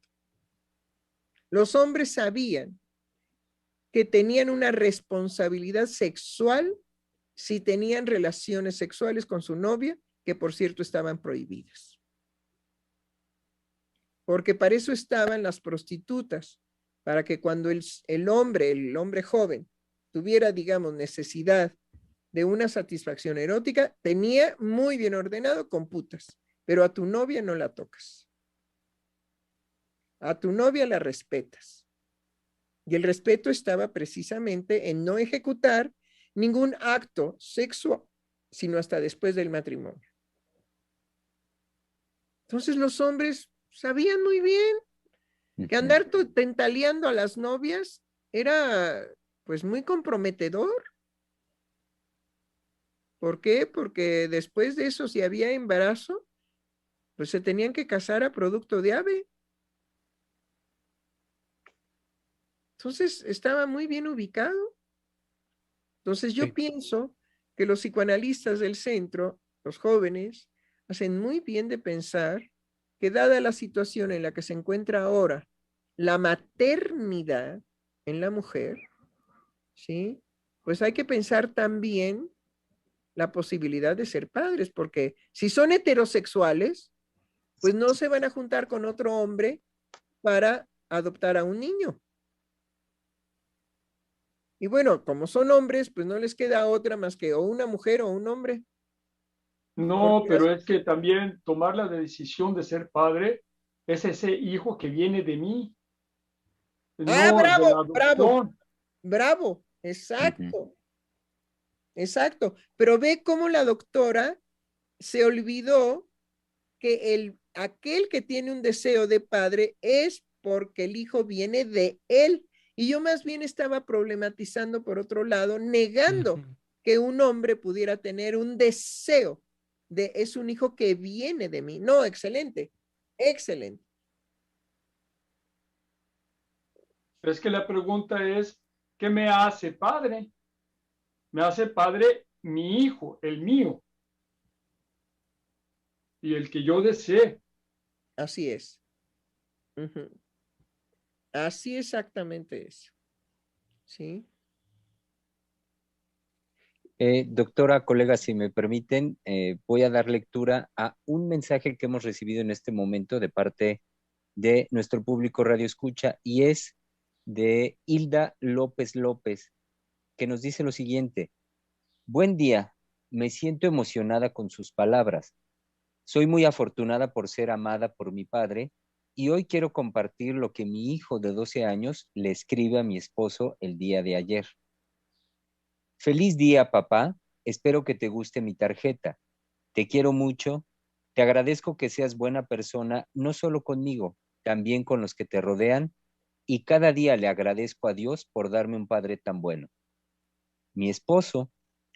Los hombres sabían que tenían una responsabilidad sexual si tenían relaciones sexuales con su novia, que por cierto estaban prohibidas. Porque para eso estaban las prostitutas, para que cuando el hombre joven tuviera, digamos, necesidad de una satisfacción erótica, tenía muy bien ordenado con putas, pero a tu novia no la tocas. A tu novia la respetas. Y el respeto estaba precisamente en no ejecutar ningún acto sexual, sino hasta después del matrimonio. Entonces los hombres sabían muy bien que andar tentaleando a las novias era pues muy comprometedor. ¿Por qué? Porque después de eso, si había embarazo, pues se tenían que casar a producto de ave. Entonces estaba muy bien ubicado. Entonces yo pienso que los psicoanalistas del centro, los jóvenes, hacen muy bien de pensar que dada la situación en la que se encuentra ahora la maternidad en la mujer, ¿sí? Pues hay que pensar también la posibilidad de ser padres, porque si son heterosexuales, pues no se van a juntar con otro hombre para adoptar a un niño. Y bueno, como son hombres, pues no les queda otra más que o una mujer o un hombre. No, pero es que también tomar la decisión de ser padre es ese hijo que viene de mí. Ah, No, de la bravo, bravo, adopción. bravo, exacto, exacto. Pero ve cómo la doctora se olvidó que aquel que tiene un deseo de padre es porque el hijo viene de él. Y yo más bien estaba problematizando por otro lado, negando que un hombre pudiera tener un deseo de es un hijo que viene de mí. No, excelente, excelente. Pero es que la pregunta es, ¿qué me hace padre? Me hace padre mi hijo, el mío, y el que yo desee. Así es. Así exactamente es. ¿Sí? Doctora, colega, si me permiten, voy a dar lectura a un mensaje que hemos recibido en este momento de parte de nuestro público Radio Escucha y es de Hilda López López, que nos dice lo siguiente: buen día, me siento emocionada con sus palabras. Soy muy afortunada por ser amada por mi padre y hoy quiero compartir lo que mi hijo de 12 años le escribe a mi esposo el día de ayer. Feliz día, papá. Espero que te guste mi tarjeta. Te quiero mucho. Te agradezco que seas buena persona, no solo conmigo, también con los que te rodean, y cada día le agradezco a Dios por darme un padre tan bueno. Mi esposo,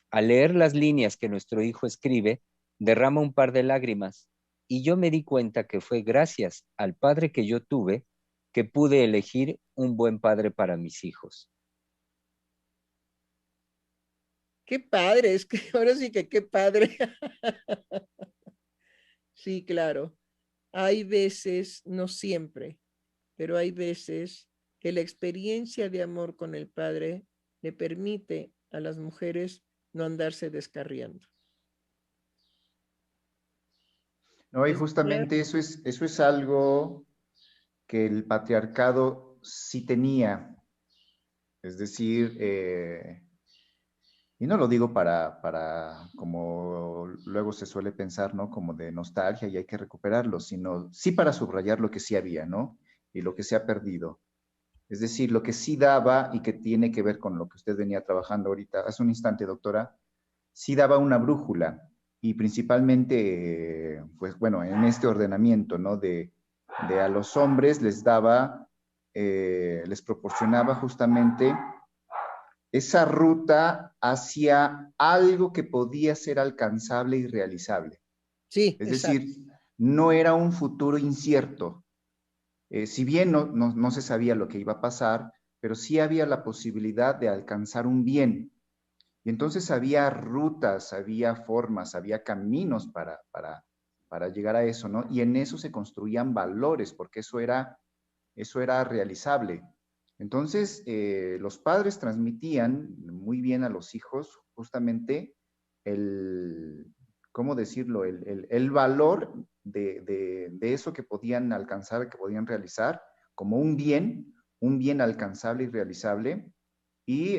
al leer las líneas que nuestro hijo escribe, derrama un par de lágrimas, y yo me di cuenta que fue gracias al padre que yo tuve que pude elegir un buen padre para mis hijos. Qué padre, es que ahora sí que qué padre. Sí, claro. Hay veces, no siempre, pero hay veces que la experiencia de amor con el padre le permite a las mujeres no andarse descarriando. No, y justamente eso es algo que el patriarcado sí tenía. Es decir, y no lo digo para, como luego se suele pensar, ¿no? Como de nostalgia y hay que recuperarlo, sino sí para subrayar lo que sí había, ¿no? y lo que se ha perdido. Es decir, lo que sí daba y que tiene que ver con lo que usted venía trabajando ahorita, hace un instante, doctora, sí daba una brújula y principalmente, pues bueno, en este ordenamiento, ¿no? De a los hombres les daba, les proporcionaba justamente esa ruta hacia algo que podía ser alcanzable y realizable. Sí, Es exacto. decir, no era un futuro incierto. Si bien no se sabía lo que iba a pasar, pero sí había la posibilidad de alcanzar un bien. Y entonces había rutas, había formas, había caminos para llegar a eso, ¿no? Y en eso se construían valores, porque eso era realizable. Entonces, los padres transmitían muy bien a los hijos justamente ¿cómo decirlo? El valor de eso que podían alcanzar, que podían realizar, como un bien alcanzable y realizable, y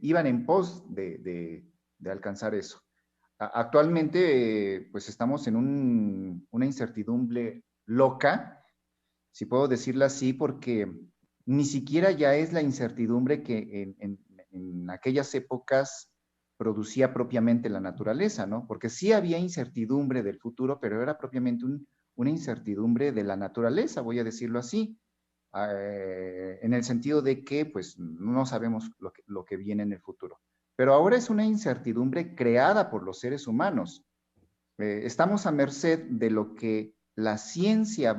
iban en pos de alcanzar eso. Actualmente, pues estamos en una incertidumbre loca, si puedo decirlo así, porque ni siquiera ya es la incertidumbre que en aquellas épocas producía propiamente la naturaleza, ¿no? Porque sí había incertidumbre del futuro, pero era propiamente una incertidumbre de la naturaleza, voy a decirlo así, en el sentido de que pues no sabemos lo que viene en el futuro. Pero ahora es una incertidumbre creada por los seres humanos. Estamos a merced de lo que la ciencia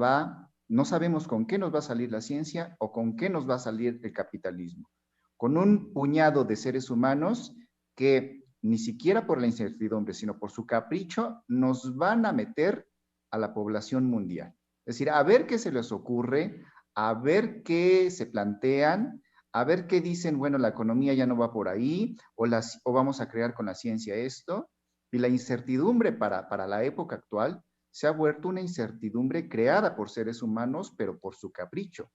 no sabemos con qué nos va a salir la ciencia o con qué nos va a salir el capitalismo. Con un puñado de seres humanos que ni siquiera por la incertidumbre, sino por su capricho, nos van a meter a la población mundial. Es decir, a ver qué se les ocurre, a ver qué se plantean, a ver qué dicen, bueno, la economía ya no va por ahí, o vamos a crear con la ciencia esto. Y la incertidumbre para la época actual se ha vuelto una incertidumbre creada por seres humanos, pero por su capricho.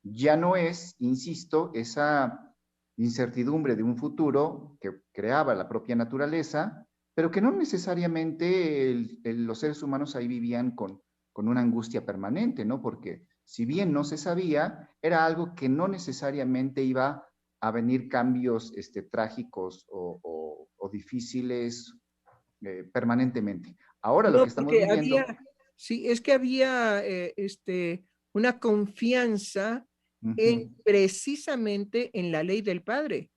Ya no es, insisto, esa incertidumbre de un futuro que creaba la propia naturaleza, pero que no necesariamente los seres humanos ahí vivían con una angustia permanente, ¿no? Porque si bien no se sabía, era algo que no necesariamente iba a venir cambios trágicos o difíciles permanentemente. Ahora lo No, que estamos porque viviendo... sí, es que había una confianza precisamente en la ley del Padre.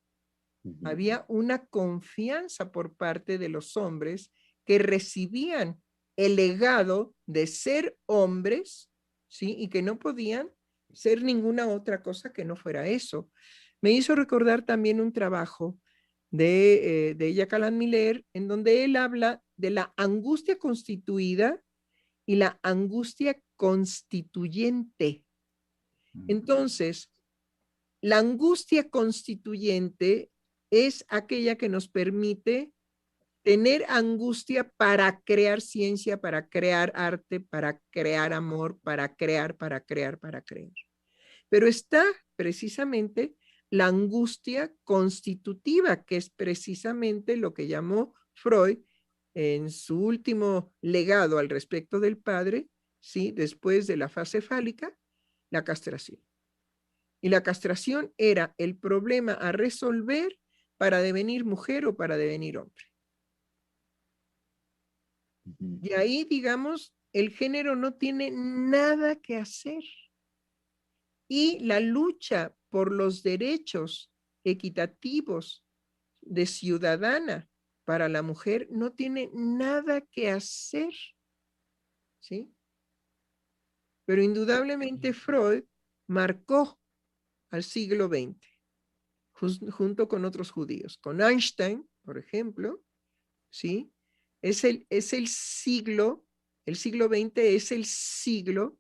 Había una confianza por parte de los hombres que recibían el legado de ser hombres, ¿sí? Y que no podían ser ninguna otra cosa que no fuera eso. Me hizo recordar también un trabajo de Jacques Miller, en donde él habla de la angustia constituida y la angustia constituyente. Entonces, la angustia constituyente es aquella que nos permite tener angustia para crear ciencia, para crear arte, para crear amor, para crear. Pero está precisamente la angustia constitutiva, que es precisamente lo que llamó Freud en su último legado al respecto del padre, ¿sí? Después de la fase fálica, la castración. Y la castración era el problema a resolver para devenir mujer o para devenir hombre. Y ahí, digamos, el género no tiene nada que hacer. Y la lucha por los derechos equitativos de ciudadana para la mujer no tiene nada que hacer, ¿sí? Pero indudablemente Freud marcó al siglo XX, junto con otros judíos. Con Einstein, por ejemplo, ¿sí? Es el siglo XX es el siglo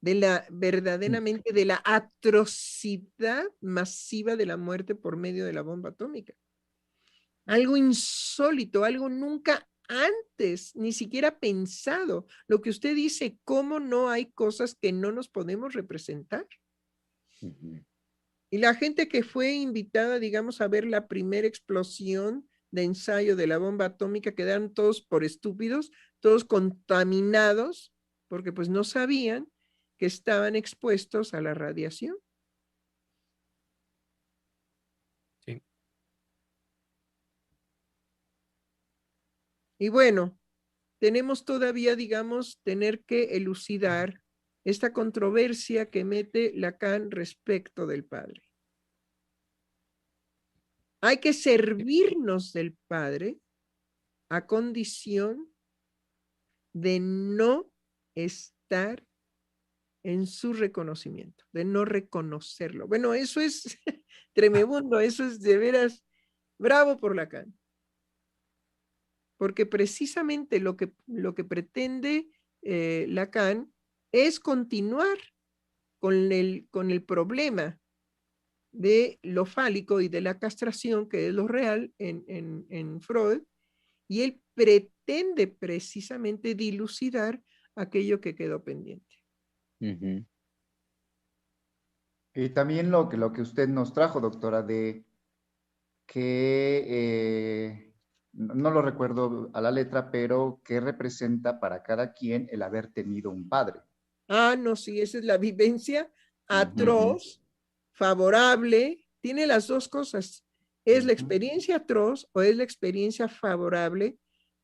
verdaderamente de la atrocidad masiva de la muerte por medio de la bomba atómica. Algo insólito, algo nunca antes, ni siquiera pensado. Lo que usted dice, ¿cómo no hay cosas que no nos podemos representar? Y la gente que fue invitada, digamos, a ver la primera explosión de ensayo de la bomba atómica, quedaron todos por estúpidos, todos contaminados, porque pues no sabían que estaban expuestos a la radiación. Sí. Y bueno, tenemos todavía, digamos, tener que elucidar esta controversia que mete Lacan respecto del padre. Hay que servirnos del padre a condición de no estar en su reconocimiento, de no reconocerlo. Bueno, eso es tremebundo, eso es de veras bravo por Lacan. Porque precisamente lo que pretende Lacan es continuar con el problema de lo fálico y de la castración, que es lo real en Freud, y él pretende precisamente dilucidar aquello que quedó pendiente. Ujú. Y también lo que usted nos trajo, doctora, de que no lo recuerdo a la letra, pero que representa para cada quien el haber tenido un padre. Ah, no, sí, esa es la vivencia atroz, Ujú. favorable, tiene las dos cosas. Es la Ujú. experiencia atroz o es la experiencia favorable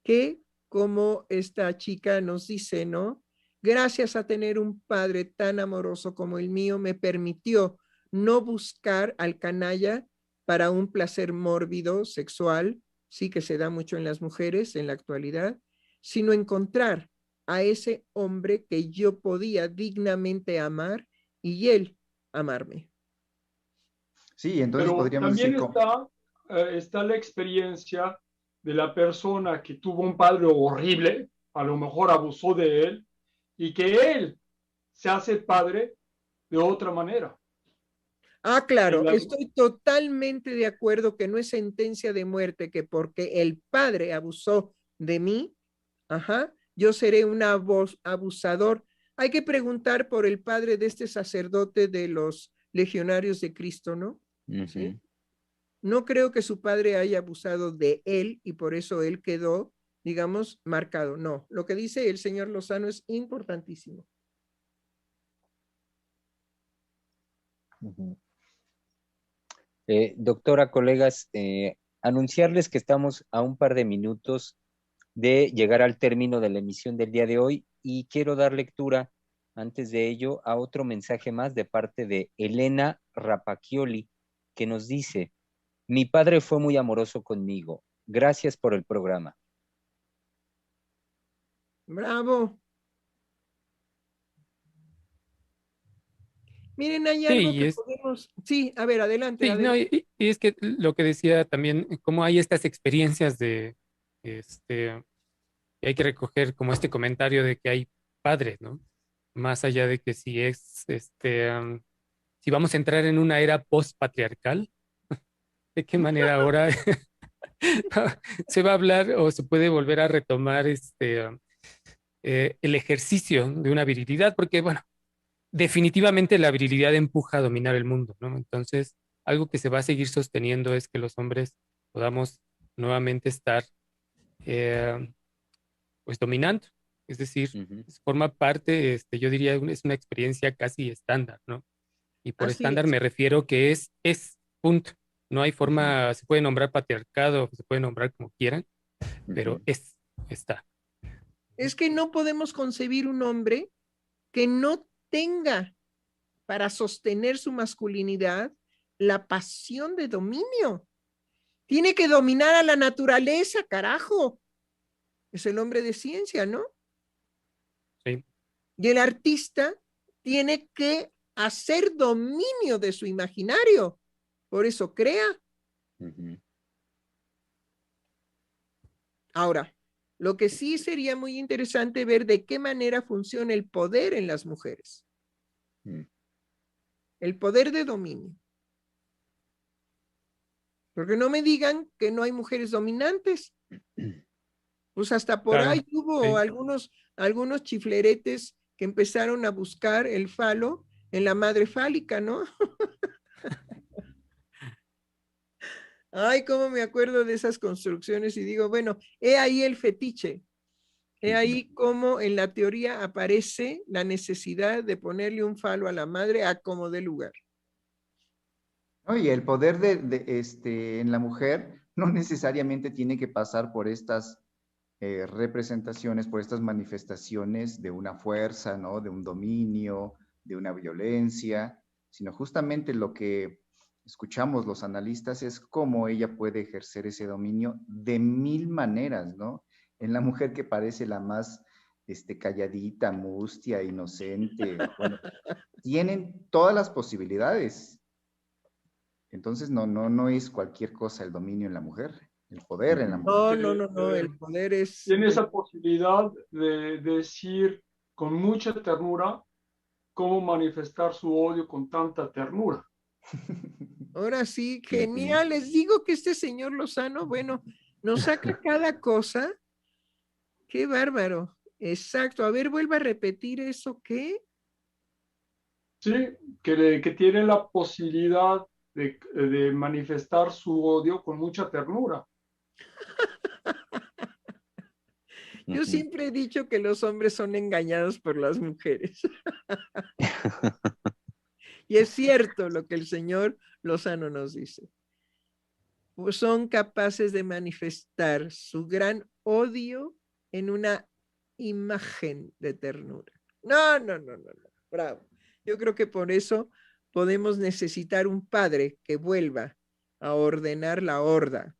que, como esta chica nos dice, ¿no? Gracias a tener un padre tan amoroso como el mío, me permitió no buscar al canalla para un placer mórbido, sexual, sí que se da mucho en las mujeres en la actualidad, sino encontrar a ese hombre que yo podía dignamente amar y él amarme. Sí, entonces Pero podríamos también decir, está la experiencia de la persona que tuvo un padre horrible, a lo mejor abusó de él, y que él se hace padre de otra manera. Ah, claro, Las, estoy totalmente de acuerdo que no es sentencia de muerte, que porque el padre abusó de mí, ajá, yo seré un abusador. Hay que preguntar por el padre de este sacerdote de los legionarios de Cristo, ¿no? ¿Sí? Ujú. No creo que su padre haya abusado de él y por eso él quedó, digamos, marcado. No, lo que dice el señor Lozano es importantísimo. Ujú. Doctora, colegas, anunciarles que estamos a un par de minutos de llegar al término de la emisión del día de hoy y quiero dar lectura antes de ello a otro mensaje más de parte de Elena Rapacchioli, que nos dice: mi padre fue muy amoroso conmigo. Gracias por el programa. Bravo. Miren, hay Sí, algo y que es, podemos... Sí, a ver, adelante, sí, no, adelante. y es que lo que decía también, cómo hay estas experiencias de, este, y hay que recoger como este comentario de que hay padres, ¿no? Más allá de que si es, si vamos a entrar en una era post-patriarcal, ¿de qué manera ahora se va a hablar o se puede volver a retomar el ejercicio de una virilidad? Porque, bueno, definitivamente la virilidad empuja a dominar el mundo, ¿no? Entonces, algo que se va a seguir sosteniendo es que los hombres podamos nuevamente estar, eh, pues, dominando. Es decir, Ujú. forma parte, yo diría, es una experiencia casi estándar, ¿no? Y por Así estándar es. me refiero que punto. No hay ujú, forma, se puede nombrar patriarcado, se puede nombrar como quieran, pero Ujú. está. Es que no podemos concebir un hombre que no tenga para sostener su masculinidad la pasión de dominio. Tiene que dominar a la naturaleza, carajo. Es el hombre de ciencia, ¿no? Sí, Y el artista tiene que hacer dominio de su imaginario. Por eso crea. Ujú. Ahora, lo que sí sería muy interesante ver de qué manera funciona el poder en las mujeres. Mm. El poder de dominio. Porque no me digan que no hay mujeres dominantes. Pues hasta por claro, ahí hubo sí. algunos chifleretes que empezaron a buscar el falo en la madre fálica, ¿no? Ay, cómo me acuerdo de esas construcciones y digo, bueno, he ahí el fetiche. He ahí cómo en la teoría aparece la necesidad de ponerle un falo a la madre a como dé lugar. Oye, el poder en la mujer no necesariamente tiene que pasar por estas representaciones, por estas manifestaciones de una fuerza, ¿no? De un dominio, de una violencia, sino justamente lo que escuchamos los analistas es cómo ella puede ejercer ese dominio de mil maneras, ¿no? En la mujer que parece la más calladita, mustia, inocente, bueno, tienen todas las posibilidades. Entonces no es cualquier cosa el dominio en la mujer, el poder en la mujer. No, el poder es... Tiene esa posibilidad de decir con mucha ternura cómo manifestar su odio con tanta ternura. Ahora sí, genial. Les digo que este señor Lozano, bueno, nos saca cada cosa. Qué bárbaro. Exacto. A ver, vuelva a repetir eso, ¿qué? Sí, que tiene la posibilidad de manifestar su odio con mucha ternura. Yo siempre he dicho que los hombres son engañados por las mujeres. Y es cierto lo que el señor Lozano nos dice. Pues son capaces de manifestar su gran odio en una imagen de ternura. No. Bravo. Yo creo que por eso podemos necesitar un padre que vuelva a ordenar la horda.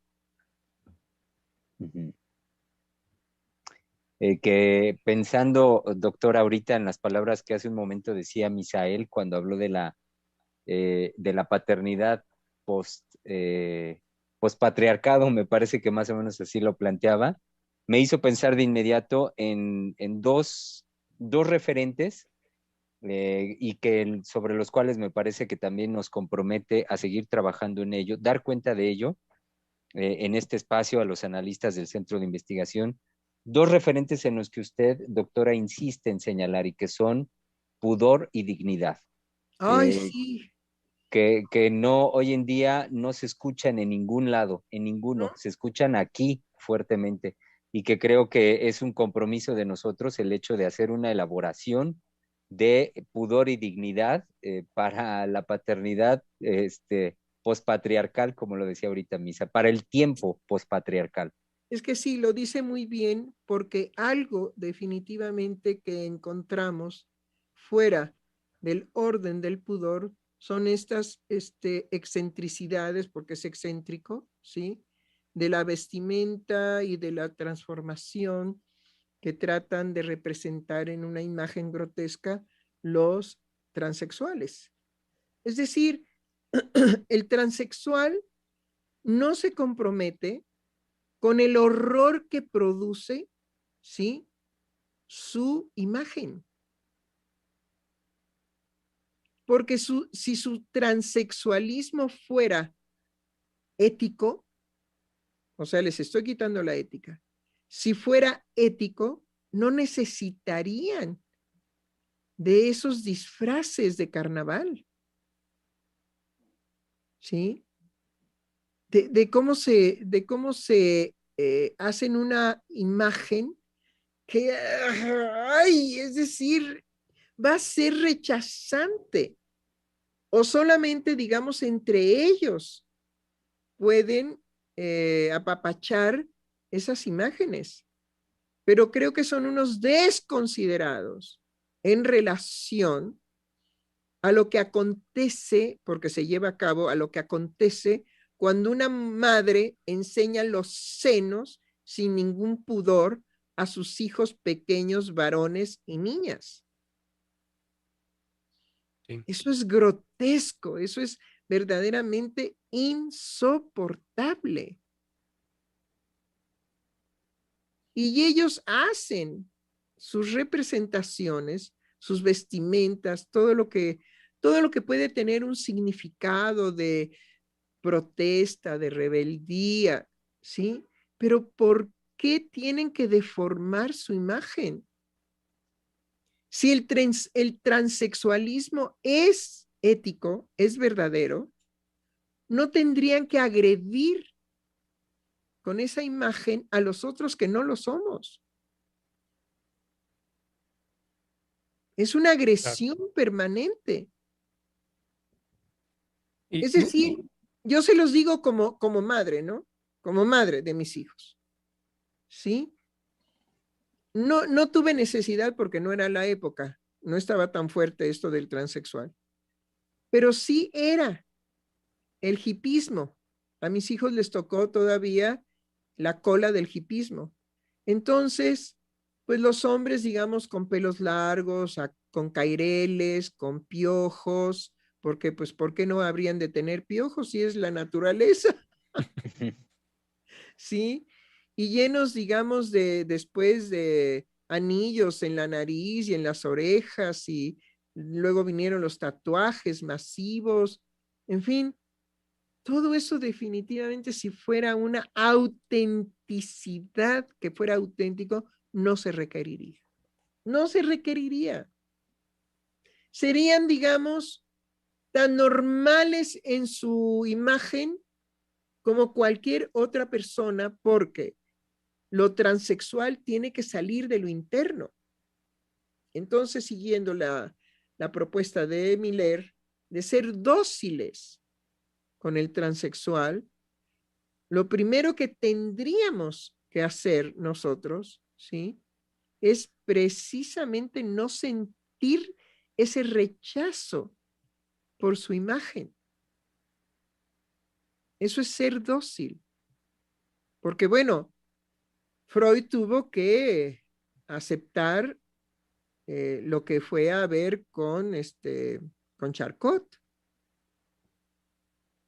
Que pensando, doctor, ahorita en las palabras que hace un momento decía Misael cuando habló de la paternidad postpatriarcado, me parece que más o menos así lo planteaba, me hizo pensar de inmediato en dos referentes y sobre los cuales me parece que también nos compromete a seguir trabajando en ello, dar cuenta de ello en este espacio a los analistas del Centro de Investigación. Dos referentes en los que usted, doctora, insiste en señalar y que son pudor y dignidad. Ay, sí. Que no, hoy en día no se escuchan en ningún lado, en ninguno, se escuchan aquí fuertemente y que creo que es un compromiso de nosotros el hecho de hacer una elaboración de pudor y dignidad para la paternidad pospatriarcal, como lo decía ahorita Misa, para el tiempo pospatriarcal. Es que sí, lo dice muy bien, porque algo definitivamente que encontramos fuera del orden del pudor son estas excentricidades, porque es excéntrico, ¿sí? De la vestimenta y de la transformación que tratan de representar en una imagen grotesca los transexuales. Es decir, el transexual no se compromete con el horror que produce, ¿sí? Su imagen. Porque si su transexualismo fuera ético, o sea, les estoy quitando la ética, si fuera ético, no necesitarían de esos disfraces de carnaval, ¿sí? De cómo se hacen una imagen que, ay, es decir, va a ser rechazante. O solamente, digamos, entre ellos pueden apapachar esas imágenes. Pero creo que son unos desconsiderados en relación a lo que acontece, porque se lleva a cabo, a lo que acontece cuando una madre enseña los senos sin ningún pudor a sus hijos pequeños, varones y niñas. Sí. Eso es grotesco, eso es verdaderamente insoportable. Y ellos hacen sus representaciones, sus vestimentas, todo lo que puede tener un significado de protesta, de rebeldía, ¿sí? Pero ¿por qué tienen que deformar su imagen? Si el transexualismo es ético, es verdadero, no tendrían que agredir con esa imagen a los otros que no lo somos. Es una agresión permanente. Es decir, yo se los digo como madre, ¿no? Como madre de mis hijos. ¿Sí? No tuve necesidad porque no era la época. No estaba tan fuerte esto del transexual. Pero sí era el hipismo. A mis hijos les tocó todavía la cola del hipismo. Entonces, pues los hombres, digamos, con pelos largos, con caireles, con piojos, porque pues, ¿por qué no habrían de tener piojos si es la naturaleza? ¿Sí? Y llenos, digamos, después de anillos en la nariz y en las orejas, y luego vinieron los tatuajes masivos, en fin, todo eso definitivamente, si fuera una autenticidad, que fuera auténtico, no se requeriría. No se requeriría. Serían, digamos, tan normales en su imagen como cualquier otra persona, porque lo transexual tiene que salir de lo interno. Entonces, siguiendo la propuesta de Miller de ser dóciles con el transexual, lo primero que tendríamos que hacer nosotros, ¿sí?, es precisamente no sentir ese rechazo por su imagen. Eso es ser dócil. Porque bueno, Freud tuvo que aceptar lo que fue a ver con Charcot.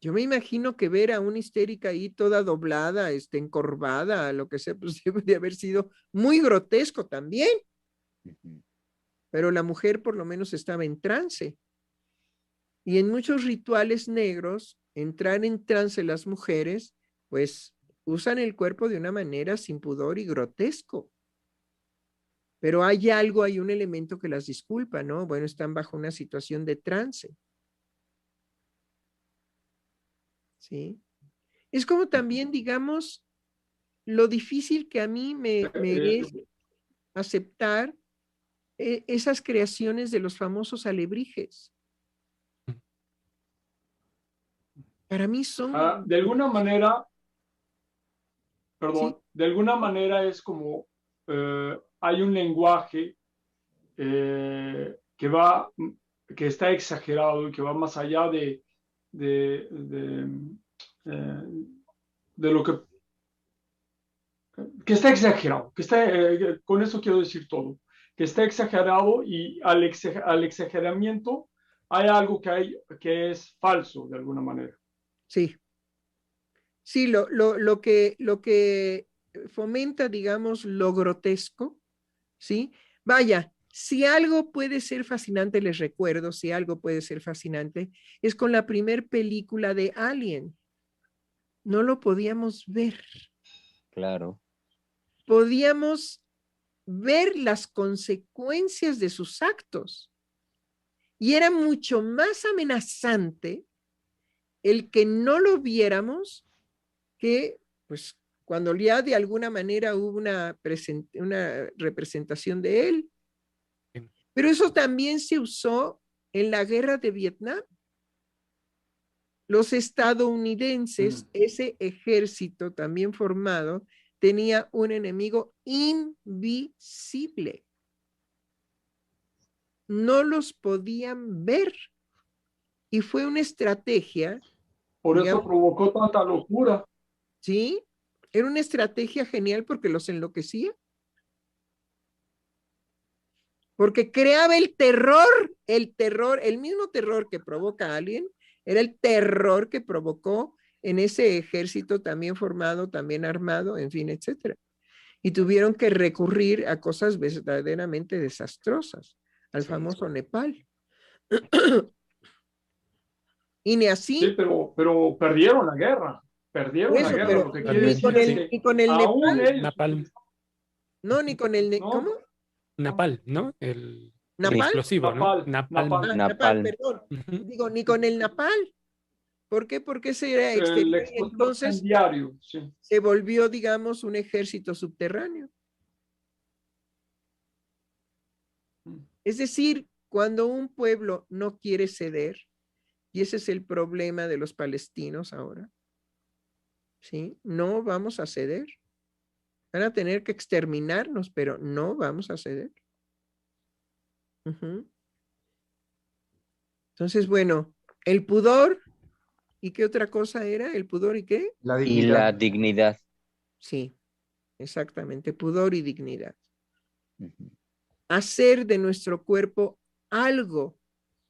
Yo me imagino que ver a una histérica ahí toda doblada, encorvada, lo que sea, pues debe de haber sido muy grotesco también. Pero la mujer por lo menos estaba en trance. Y en muchos rituales negros, entrar en trance las mujeres, pues usan el cuerpo de una manera sin pudor y grotesco. Pero hay algo, hay un elemento que las disculpa, ¿no? Bueno, están bajo una situación de trance. ¿Sí? Es como también, digamos, lo difícil que a mí me es aceptar esas creaciones de los famosos alebrijes. Para mí son... de alguna manera, perdón, ¿sí? de alguna manera es como hay un lenguaje que está exagerado y que va más allá de lo que está exagerado, con eso quiero decir todo, que está exagerado, y al exageramiento hay algo que es falso de alguna manera. Sí. Sí, lo que fomenta, digamos, lo grotesco, ¿sí? Vaya, si algo puede ser fascinante, les recuerdo, si algo puede ser fascinante, es con la primer película de Alien. No lo podíamos ver. Claro. Podíamos ver las consecuencias de sus actos. Y era mucho más amenazante el que no lo viéramos que, pues, cuando ya de alguna manera hubo una representación de él. Pero eso también se usó en la guerra de Vietnam. Los estadounidenses, ese ejército también formado, tenía un enemigo invisible. No los podían ver. Y fue una estrategia. Por digamos, eso provocó tanta locura. Sí, era una estrategia genial porque los enloquecía. Porque creaba el terror, el mismo terror que provoca Alien, era el terror que provocó en ese ejército también formado, también armado, en fin, etcétera. Y tuvieron que recurrir a cosas verdaderamente desastrosas, al famoso Nepal. Y ni así. Sí, pero perdieron la guerra. Perdieron eso, la guerra. pero Lo que quiere ni decir es que ni con el aún Nepal. ellos... Napalm. No, ni con el... No. ¿Cómo? Napalm, ¿no? El ¿Napal? explosivo, ¿no? Napalm. Ah, Napalm. perdón. Ujú. Digo, ni con el Napal. ¿Por qué? Porque ese era El exterior y explosivo entonces incendiario, sí. se volvió, digamos, un ejército subterráneo. Es decir, cuando un pueblo no quiere ceder, y ese es el problema de los palestinos ahora, ¿sí? No vamos a ceder. Van a tener que exterminarnos, pero no vamos a ceder. Entonces, bueno, el pudor, ¿y qué otra cosa era? ¿El pudor y qué? La Y la dignidad. dignidad. Sí, exactamente, pudor y dignidad. Ujú. Hacer de nuestro cuerpo algo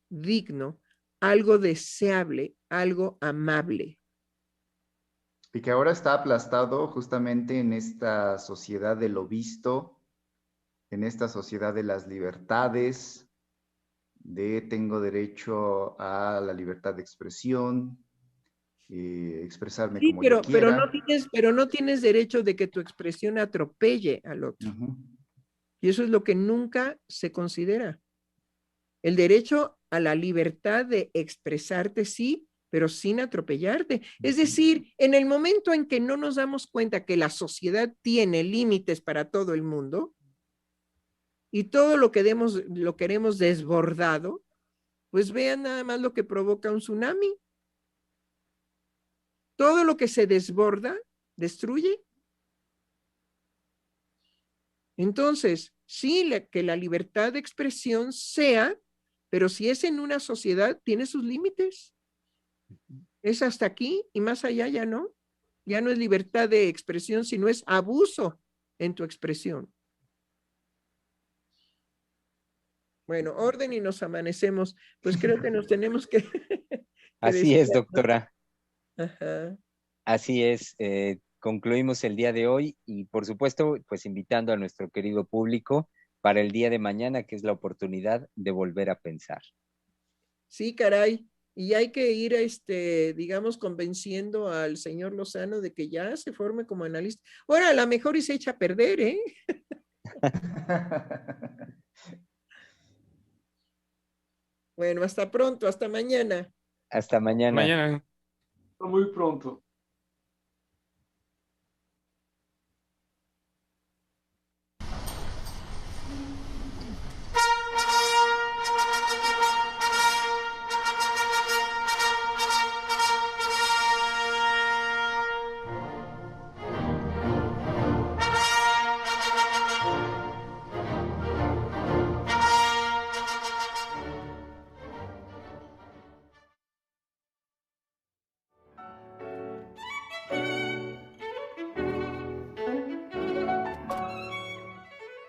digno, algo deseable, algo amable. Y que ahora está aplastado justamente en esta sociedad de lo visto, en esta sociedad de las libertades, de tengo derecho a la libertad de expresión, expresarme Sí, como yo quiera. pero no tienes derecho de que tu expresión atropelle al otro. Y eso es lo que nunca se considera. El derecho a la libertad de expresarte, sí, pero sin atropellarte. Es decir, en el momento en que no nos damos cuenta que la sociedad tiene límites para todo el mundo y todo lo lo queremos desbordado, pues vean nada más lo que provoca un tsunami. Todo lo que se desborda, destruye. Entonces, sí, que la libertad de expresión sea, pero si es en una sociedad, tiene sus límites. Es hasta aquí y más allá ya no. Ya no es libertad de expresión, sino es abuso en tu expresión. Bueno, orden y nos amanecemos. Pues creo que nos tenemos que Así es, despidir, ¿no? doctora. Ajá. Así es. Concluimos el día de hoy y, por supuesto, pues invitando a nuestro querido público para el día de mañana, que es la oportunidad de volver a pensar. Sí, caray. Y hay que ir, digamos, convenciendo al señor Lozano de que ya se forme como analista. Ahora, a lo mejor y se echa a perder, ¿eh? Bueno, hasta pronto, hasta mañana. Hasta mañana. Mañana. Muy pronto.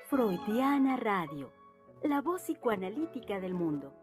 Freudiana Radio, la voz psicoanalítica del mundo.